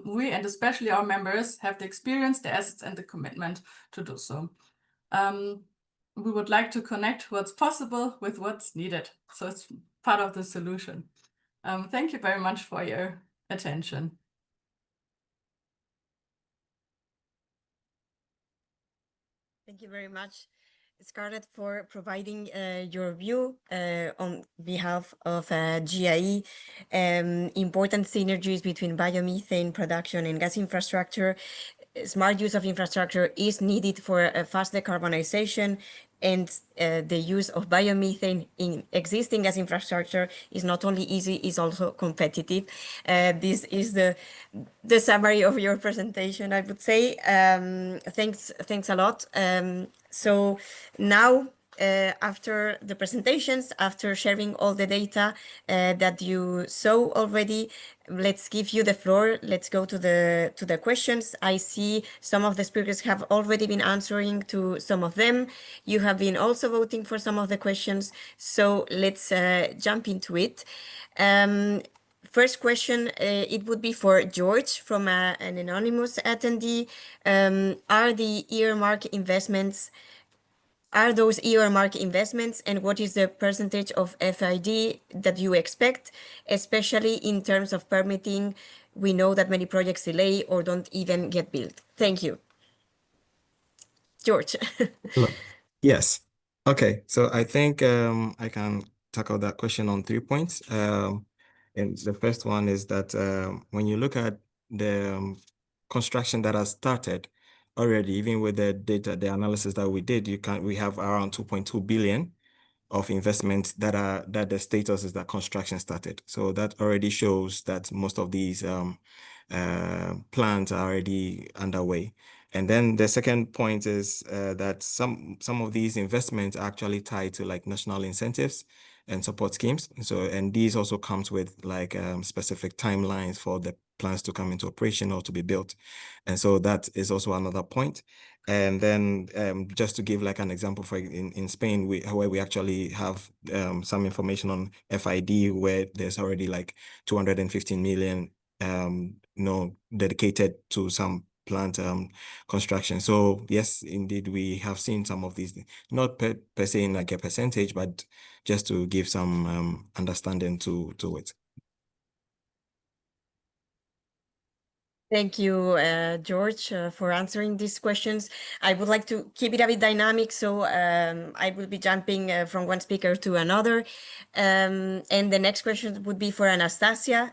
We, and especially our members, have the experience, the assets, and the commitment to do so. We would like to connect what's possible with what's needed. So it's part of the solution. Thank you very much for your attention. Thank you very much, Scarlett, for providing your view on behalf of GIE. Important synergies between biomethane production and gas infrastructure. Smart use of infrastructure is needed for fast decarbonization, and the use of biomethane in existing gas infrastructure is not only easy, it's also competitive. This is the summary of your presentation, I would say. Thanks a lot. So now, after the presentations, after sharing all the data that you saw already, let's give you the floor. Let's go to the questions. I see some of the speakers have already been answering to some of them. You have been also voting for some of the questions. So let's jump into it. First question, it would be for George from an anonymous attendee. Are those earmark investments, and what is the percentage of FID that you expect, especially in terms of permitting? We know that many projects delay or don't even get built. Thank you. George. Yes. Okay. So I think I can tackle that question on 3 points. And the first one is that when you look at the construction that has started already, even with the data, the analysis that we did, we have around 2.2 billion of investment that the status is that construction started. So that already shows that most of these plans are already underway. And then the second point is that some of these investments are actually tied to like national incentives and support schemes. And these also comes with like specific timelines for the plans to come into operation or to be built. And so that is also another point. And then just to give like an example, for in Spain, where we actually have some information on FID, where there's already like 215 million dedicated to some plant construction. So yes, indeed, we have seen some of these, not per se in like a percentage, but just to give some understanding to it. Thank you, George, for answering these questions. I would like to keep it a bit dynamic, so I will be jumping from one speaker to another. And the next question would be for Anastasia.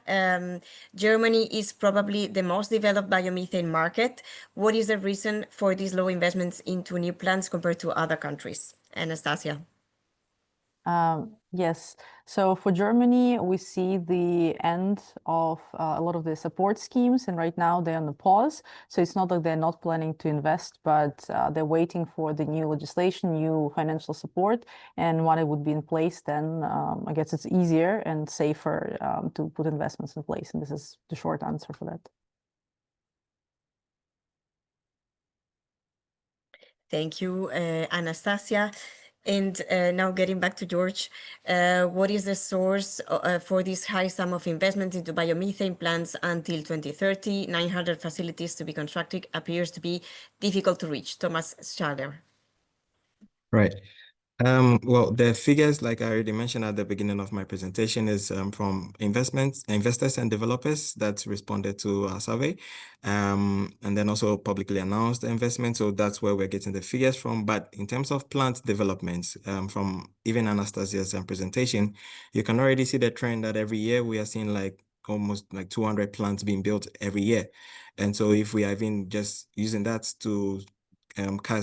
Germany is probably the most developed biomethane market. What is the reason for these low investments into new plants compared to other countries? Anastasia. Yes. So for Germany, we see the end of a lot of the support schemes, and right now they're on the pause. So it's not that they're not planning to invest, but they're waiting for the new legislation, new financial support, and when it would be in place, then I guess it's easier and safer to put investments in place. And this is the short answer for that. Thank you, Anastasia. And now getting back to George, what is the source for this high sum of investment into biomethane plants until 2030? 900 facilities to be constructed appears to be difficult to reach. Thomas Schaller. Right. Well, the figures, like I already mentioned at the beginning of my presentation, is from investors and developers that responded to our survey, and then also publicly announced investment. So that's where we're getting the figures from. But in terms of plant developments, from even Anastasia's presentation, you can already see the trend that every year we are seeing like almost like 200 plants being built every year. And so if we are even just using that to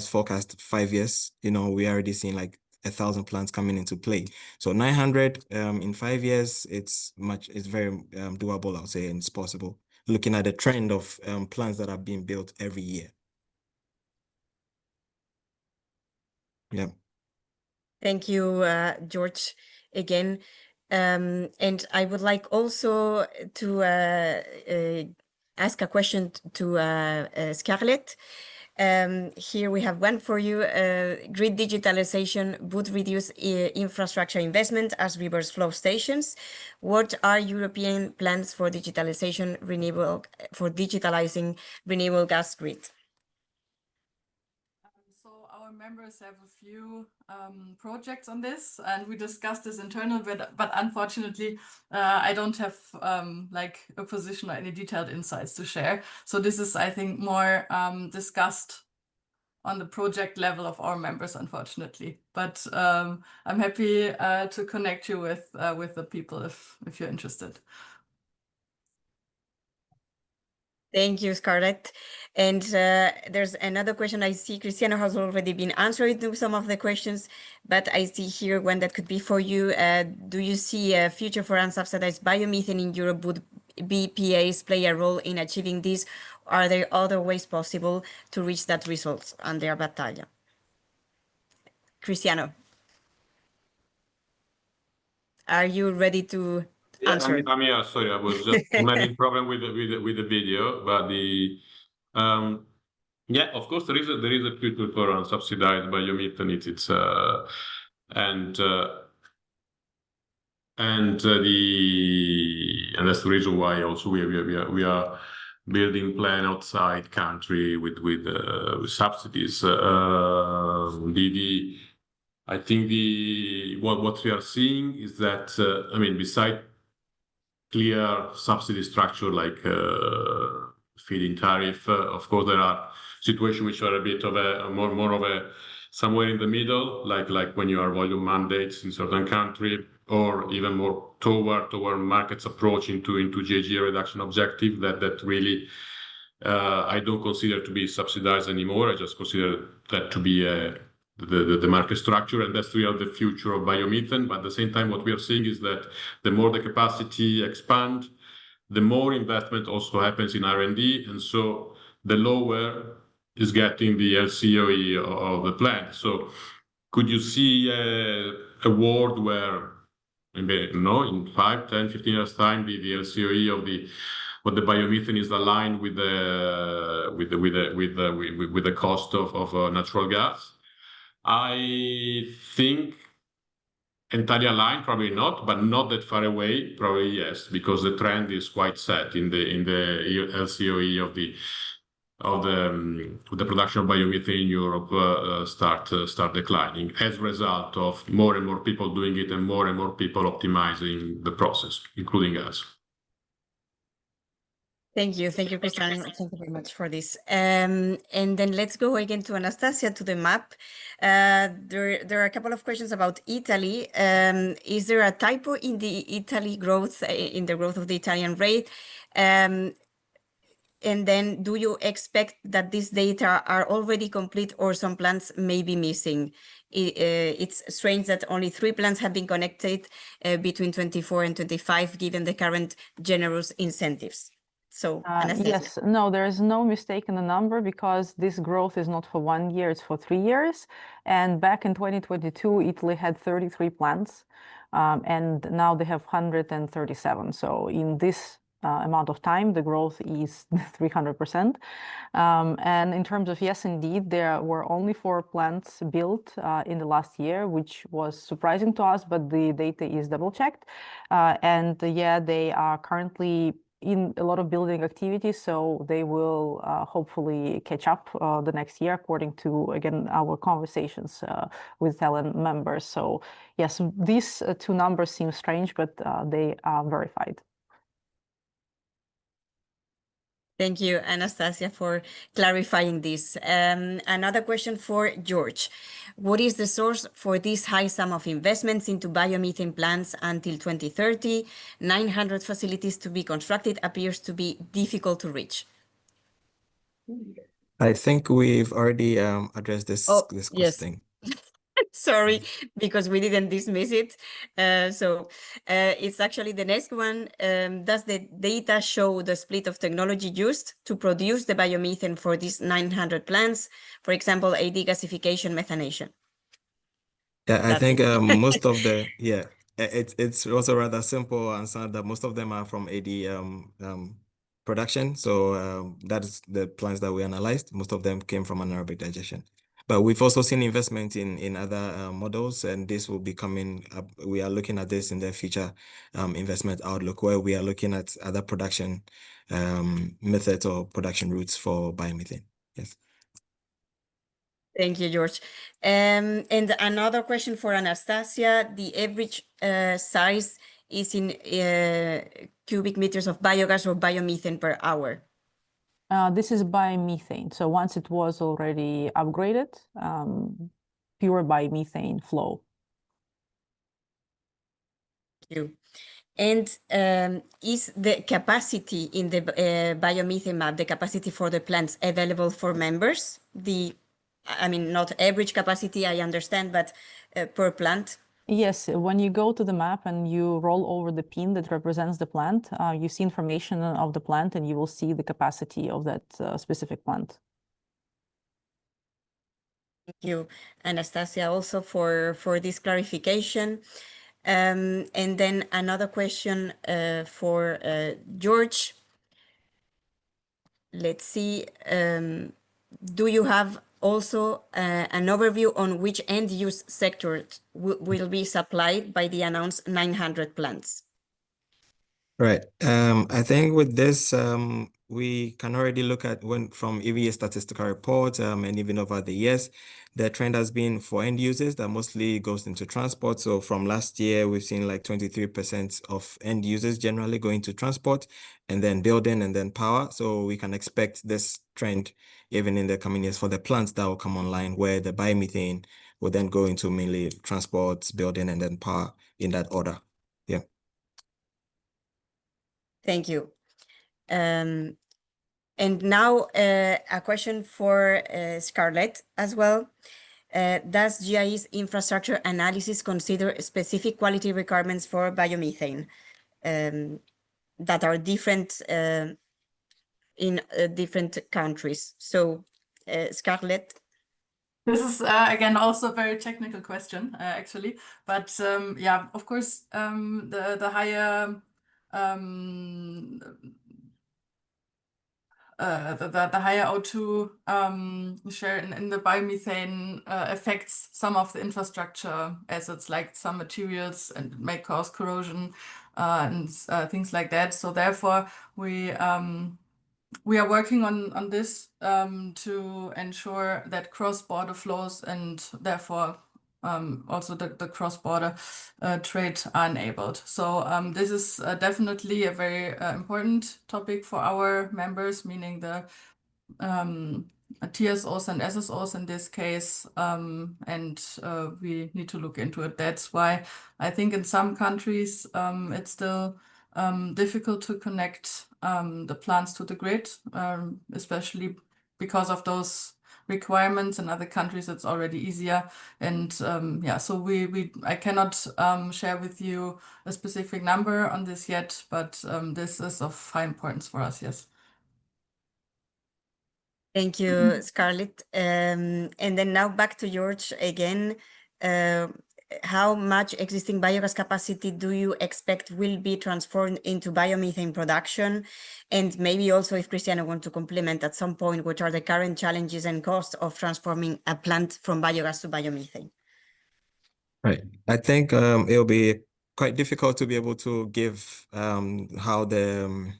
forecast 5 years, we're already seeing like 1,000 plants coming into play. So 900 in 5 years, it's very doable, I would say, and it's possible. Looking at the trend of plants that are being built every year. Yeah. Thank you, George, again. And I would like also to ask a question to Scarlett. Here we have one for you. Grid digitalization would reduce infrastructure investment as reverse flow stations. What are European plans for digitalizing renewable gas grid? So our members have a few projects on this, and we discussed this internal, but unfortunately, I don't have like a position or any detailed insights to share. So this is, I think, more discussed on the project level of our members, unfortunately. But I'm happy to connect you with the people if you're interested. Thank you, Scarlett. And there's another question. I see Cristiano has already been answering to some of the questions, but I see here one that could be for you. Do you see a future for unsubsidized biomethane in Europe? Would BPAs play a role in achieving this? Are there other ways possible to reach that result under Battaglia? Cristiano, are you ready to answer? Yeah, sorry, I was just having problem with the video, but yeah, of course there is a future for subsidized biomethane. And that's the reason why also we are building plan outside country with subsidies. I think what we are seeing is that I mean, beside clear subsidy structure like feed-in tariff, of course there are situations which are a bit of a more of a somewhere in the middle, like when you are volume mandates in certain country, or even more toward markets approach into GHG reduction objective that really I don't consider to be subsidized anymore. I just consider that to be the market structure, and that's really the future of biomethane. But at the same time, what we are seeing is that the more the capacity expand, the more investment also happens in R&D, and so the lower is getting the LCOE of the plant. So could you see a world where maybe in 5, 10, 15 years time the LCOE of the biomethane is aligned with the cost of natural gas? I think entirely aligned, probably not, but not that far away, probably yes, because the trend is quite set in the LCOE of the production of biomethane in Europe start declining as a result of more and more people doing it and more people optimizing the process, including us. Thank you, Cristiano. Thank you very much for this. And then let's go again to Anastasia, to the map. There are a couple of questions about Italy. Is there a typo in the Italy growth, in the growth of the Italian rate? And then do you expect that these data are already complete or some plants may be missing? It's strange that only 3 plants have been connected between 24 and 25, given the current generous incentives. So, yes, no, there is no mistake in the number, because this growth is not for 1 year, it's for 3 years. And back in 2022, Italy had 33 plants, and now they have 137. So in this amount of time, the growth is 300%. And in terms of, yes, indeed, there were only 4 plants built in the last year, which was surprising to us, but the data is double-checked. And yeah, they are currently in a lot of building activities, so they will hopefully catch up the next year, according to, again, our conversations with Italian members. So yes, these 2 numbers seem strange, but they are verified. Thank you, Anastasia, for clarifying this. Another question for George. What is the source for this high sum of investments into biomethane plants until 2030? 900 facilities to be constructed appears to be difficult to reach. I think we've already addressed this Yes. question. Sorry, because we didn't dismiss it. It's actually the next one. Does the data show the split of technology used to produce the biomethane for these 900 plants? For example, AD gasification, methanation. Yeah, I think most of the, yeah, it's also rather simple answer that most of them are from AD production. So that's the plants that we analyzed. Most of them came from anaerobic digestion. But we've also seen investment in other models, and this will be coming up. We are looking at this in the future investment outlook, where we are looking at other production methods or production routes for biomethane. Yes. Thank you, George. And another question for Anastasia. The average size is in cubic meters of biogas or biomethane per hour. This is biomethane. So once it was already upgraded, pure biomethane flow. Thank you. And is the capacity in the biomethane map, the capacity for the plants, available for members? I mean, not average capacity, I understand, but per plant? Yes, when you go to the map and you roll over the pin that represents the plant, you see information of the plant, and you will see the capacity of that specific plant. Thank you, Anastasia, also for this clarification. And then another question for George. Let's see. Do you have also an overview on which end-use sectors will be supplied by the announced 900 plants? Right. I think with this, we can already look at from EBA statistical report, and even over the years, the trend has been for end users that mostly goes into transport. So from last year, we've seen like 23% of end users generally going to transport, and then building, and then power. So we can expect this trend even in the coming years for the plants that will come online, where the biomethane will then go into mainly transport, building, and then power in that order. Yeah. Thank you. And now a question for Scarlett as well. Does GIE's infrastructure analysis consider specific quality requirements for biomethane that are different in different countries? So, Scarlett. This is again also a very technical question, actually. But yeah, of course, the higher the higher O2 share in the biomethane affects some of the infrastructure assets, like some materials, and may cause corrosion and things like that. So therefore, we are working on this to ensure that cross-border flows and therefore also the cross-border trade are enabled. So this is definitely a very important topic for our members, meaning the TSOs and SSOs in this case, and we need to look into it. That's why I think in some countries it's still difficult to connect the plants to the grid, especially because of those requirements. In other countries it's already easier, and yeah, so I cannot share with you a specific number on this yet, but this is of high importance for us. Yes. Thank you, Scarlett. And then now back to George again. How much existing biogas capacity do you expect will be transformed into biomethane production? And maybe also, if Cristiano wants to complement at some point, what are the current challenges and costs of transforming a plant from biogas to biomethane? Right. I think it'll be quite difficult to be able to give how the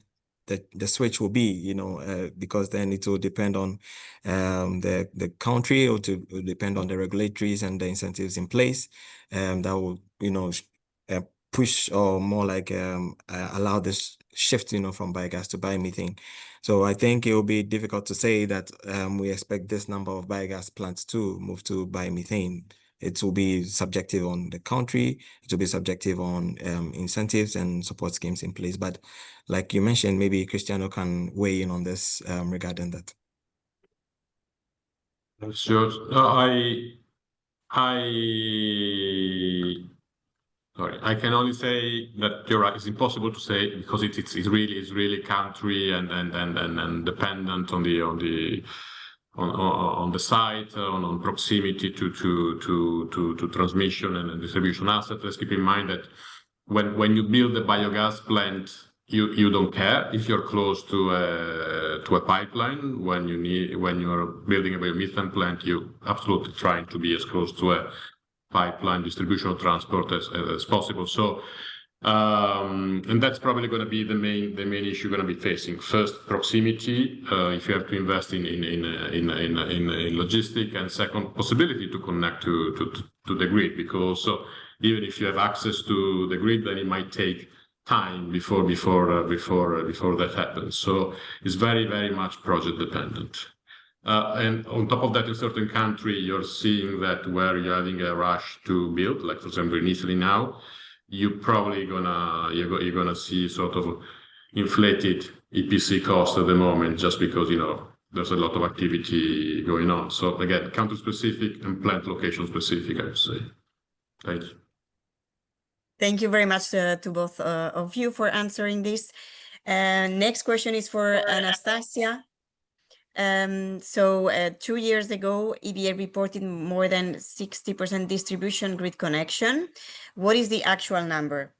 switch will be, because then it will depend on the country, or to depend on the regulatories and the incentives in place that will, push, or more like allow this shift, from biogas to biomethane. So I think it will be difficult to say that we expect this number of biogas plants to move to biomethane. It will be subjective on the country. It will be subjective on incentives and support schemes in place. But like you mentioned, maybe Cristiano can weigh in on this regarding that. Sure. Sorry, I can only say that you're right. It's impossible to say, because it's really country and dependent on the site, on proximity to transmission and distribution assets. Let's keep in mind that when you build a biogas plant, you don't care if you're close to a pipeline. When you're building a biomethane plant, you're absolutely trying to be as close to a pipeline distribution or transport as possible. So and that's probably going to be the main issue you're going to be facing. First, proximity, if you have to invest in logistic, and second, possibility to connect to the grid, because even if you have access to the grid, then it might take time before that happens. So it's very, very much project dependent. And on top of that, in certain country, you're seeing that where you're having a rush to build, like for example in Italy now, you're probably you're gonna see sort of inflated EPC costs at the moment, just because there's a lot of activity going on. So again, country specific and plant location specific, I would say. Thank you. Thank you very much to both of you for answering this. Next question is for Anastasia. So 2 years ago, EBA reported more than 60% distribution grid connection. What is the actual number?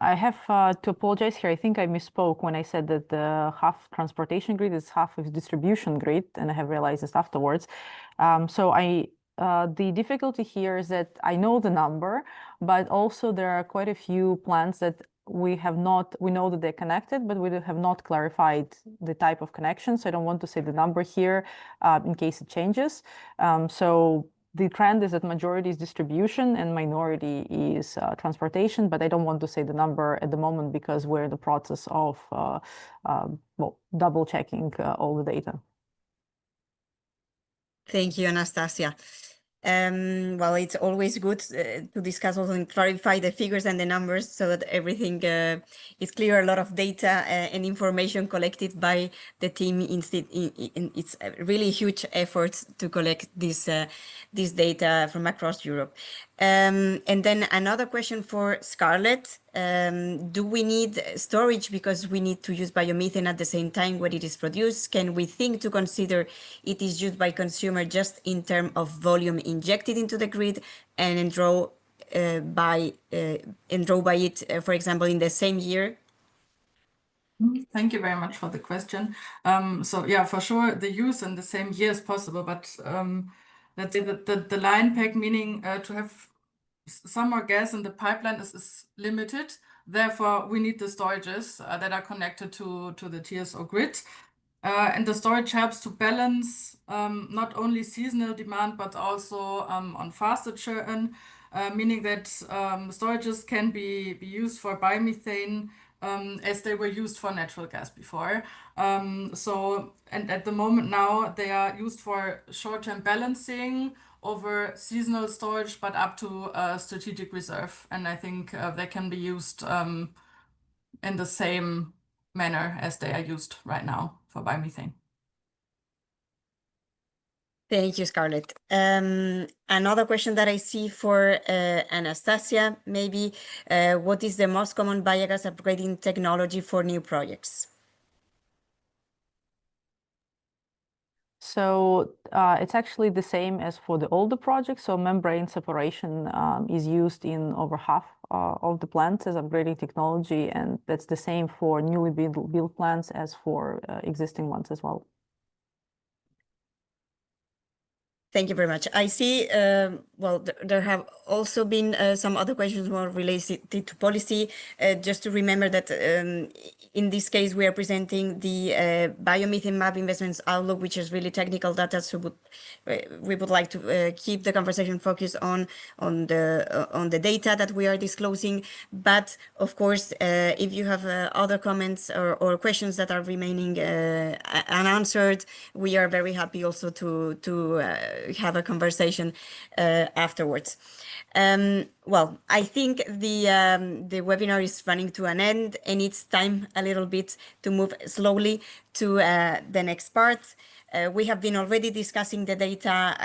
I have to apologize here. I think I misspoke when I said that the half transportation grid is half of distribution grid, and I have realized this afterwards. The difficulty here is that I know the number, but also there are quite a few plants that we know that they're connected, but we have not clarified the type of connection. So I don't want to say the number here in case it changes. So the trend is that majority is distribution and minority is transportation, but I don't want to say the number at the moment because we're in the process of double checking all the data. Thank you, Anastasia. Well, it's always good to discuss also and clarify the figures and the numbers so that everything is clear. A lot of data and information collected by the team. It's a really huge effort to collect this data from across Europe. And then another question for Scarlett. Do we need storage because we need to use biomethane at the same time when it is produced? Can we think to consider it is used by consumer just in terms of volume injected into the grid and draw by it, for example, in the same year? Thank you very much for the question. So yeah, for sure, the use in the same year is possible, but let's say that the line pack, meaning to have some more gas in the pipeline is limited. Therefore, we need the storages that are connected to the TSO grid. And the storage helps to balance not only seasonal demand, but also on faster churn, meaning that storages can be used for biomethane as they were used for natural gas before. And at the moment now, they are used for short-term balancing over seasonal storage, but up to strategic reserve. And I think they can be used in the same manner as they are used right now for biomethane. Thank you, Scarlett. Another question that I see for Anastasia, maybe, what is the most common biogas upgrading technology for new projects? So it's actually the same as for the older projects. So membrane separation is used in over half of the plants as upgrading technology, and that's the same for newly built plants as for existing ones as well. Thank you very much. I see, well, there have also been some other questions more related to policy. Just to remember that in this case, we are presenting the Biomethane Map Investments Outlook, which is really technical data. So we would like to keep the conversation focused on the data that we are disclosing. But of course, if you have other comments or questions that are remaining unanswered, we are very happy also to have a conversation afterwards. Well, I think the webinar is running to an end, and it's time a little bit to move slowly to the next part. We have been already discussing the data,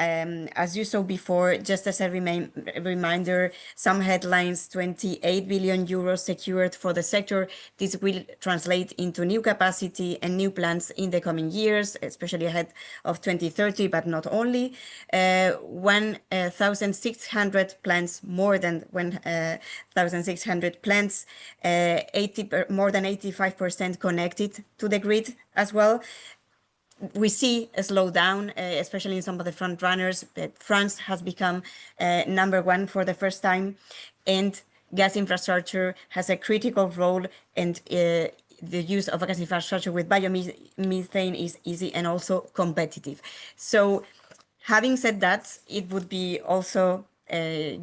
as you saw before. Just as a reminder, some headlines: 28 billion euros secured for the sector. This will translate into new capacity and new plants in the coming years, especially ahead of 2030, but not only. 1,600 plants, more than 1,600 plants, more than 85% connected to the grid as well. We see a slowdown, especially in some of the front runners, that France has become #1 for the first time, and gas infrastructure has a critical role, and the use of gas infrastructure with biomethane is easy and also competitive. So having said that, it would be also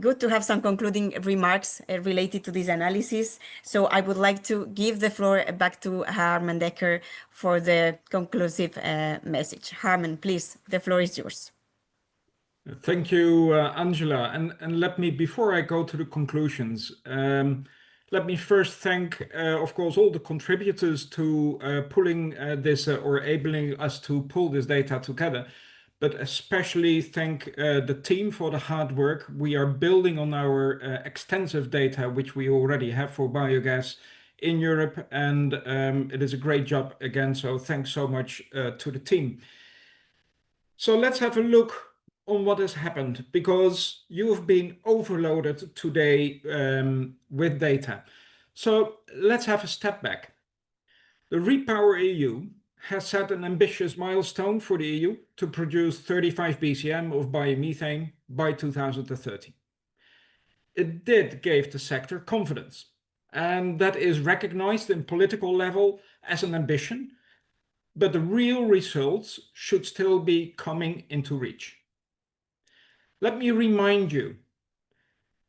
good to have some concluding remarks related to this analysis. So I would like to give the floor back to Harmen Dekker for the conclusive message. Harmen, please, the floor is yours. Thank you, Angela. And let me, before I go to the conclusions, let me first thank, of course, all the contributors to pulling this or enabling us to pull this data together. But especially thank the team for the hard work. We are building on our extensive data, which we already have for biogas in Europe, and it is a great job again. So thanks so much to the team. So let's have a look on what has happened, because you've been overloaded today with data. So let's have a step back. The REPowerEU has set an ambitious milestone for the EU to produce 35 BCM of biomethane by 2030. It did give the sector confidence, and that is recognized in political level as an ambition, but the real results should still be coming into reach. Let me remind you,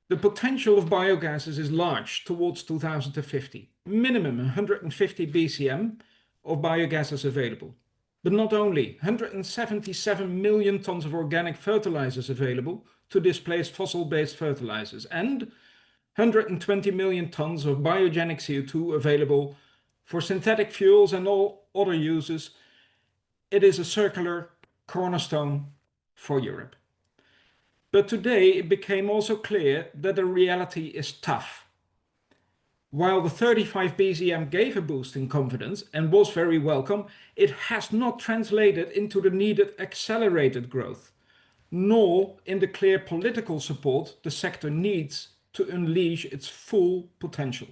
the potential of biogases is large towards 2050. Minimum 150 BCM of biogases available. But not only, 177 million tons of organic fertilizers available to displace fossil-based fertilizers, and 120 million tons of biogenic CO2 available for synthetic fuels and all other uses. It is a circular cornerstone for Europe. But today it became also clear that the reality is tough. While the 35 BCM gave a boost in confidence and was very welcome, it has not translated into the needed accelerated growth, nor in the clear political support the sector needs to unleash its full potential.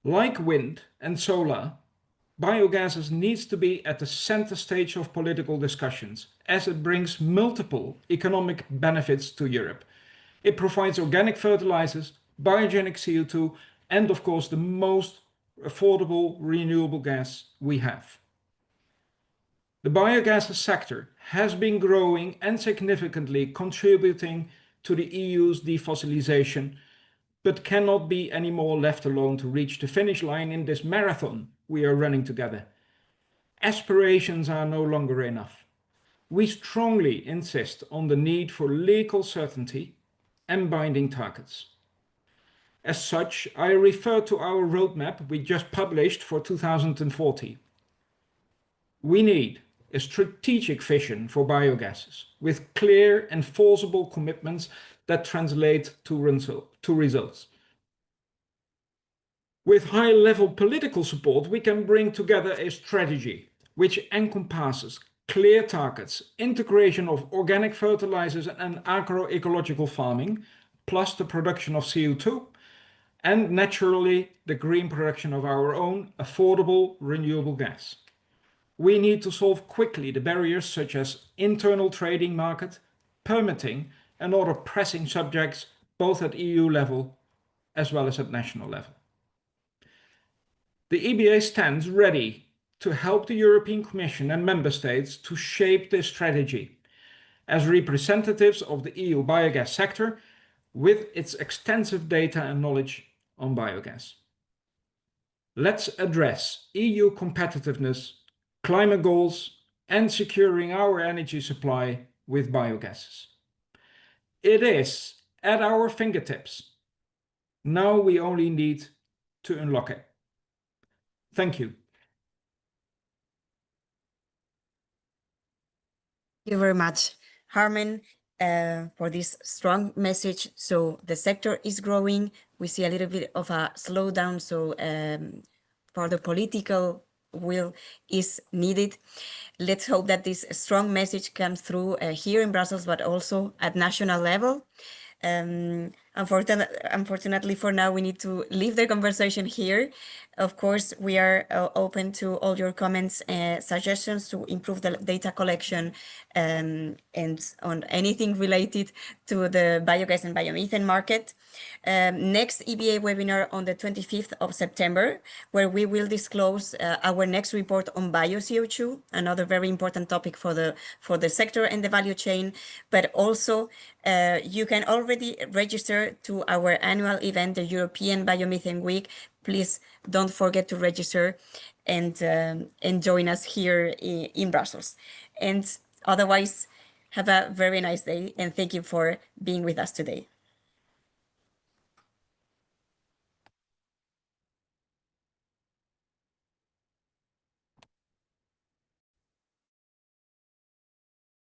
Like wind and solar, biogases needs to be at the center stage of political discussions, as it brings multiple economic benefits to Europe. It provides organic fertilizers, biogenic CO2, and of course the most affordable renewable gas we have. The biogas sector has been growing and significantly contributing to the EU's defossilization, but cannot be any more left alone to reach the finish line in this marathon we are running together. Aspirations are no longer enough. We strongly insist on the need for legal certainty and binding targets. As such, I refer to our roadmap we just published for 2040. We need a strategic vision for biogases with clear, enforceable commitments that translate to results. With high-level political support, we can bring together a strategy which encompasses clear targets, integration of organic fertilizers and agroecological farming, plus the production of CO2, and naturally the green production of our own affordable renewable gas. We need to solve quickly the barriers such as internal trading market, permitting, and other pressing subjects, both at EU level as well as at national level. The EBA stands ready to help the European Commission and Member States to shape this strategy as representatives of the EU biogas sector with its extensive data and knowledge on biogas. Let's address EU competitiveness, climate goals, and securing our energy supply with biogases. It is at our fingertips. Now we only need to unlock it. Thank you. Thank you very much, Harmen, for this strong message. So the sector is growing. We see a little bit of a slowdown. So for the political will is needed. Let's hope that this strong message comes through here in Brussels, but also at national level. Unfortunately, for now, we need to leave the conversation here. Of course, we are open to all your comments, suggestions to improve the data collection, and on anything related to the biogas and biomethane market. Next EBA webinar on the 25th of September, where we will disclose our next report on bio-CO2, another very important topic for the sector and the value chain. But also, you can already register to our annual event, the European Biomethane Week. Please don't forget to register and join us here in Brussels. And otherwise, have a very nice day, and thank you for being with us today.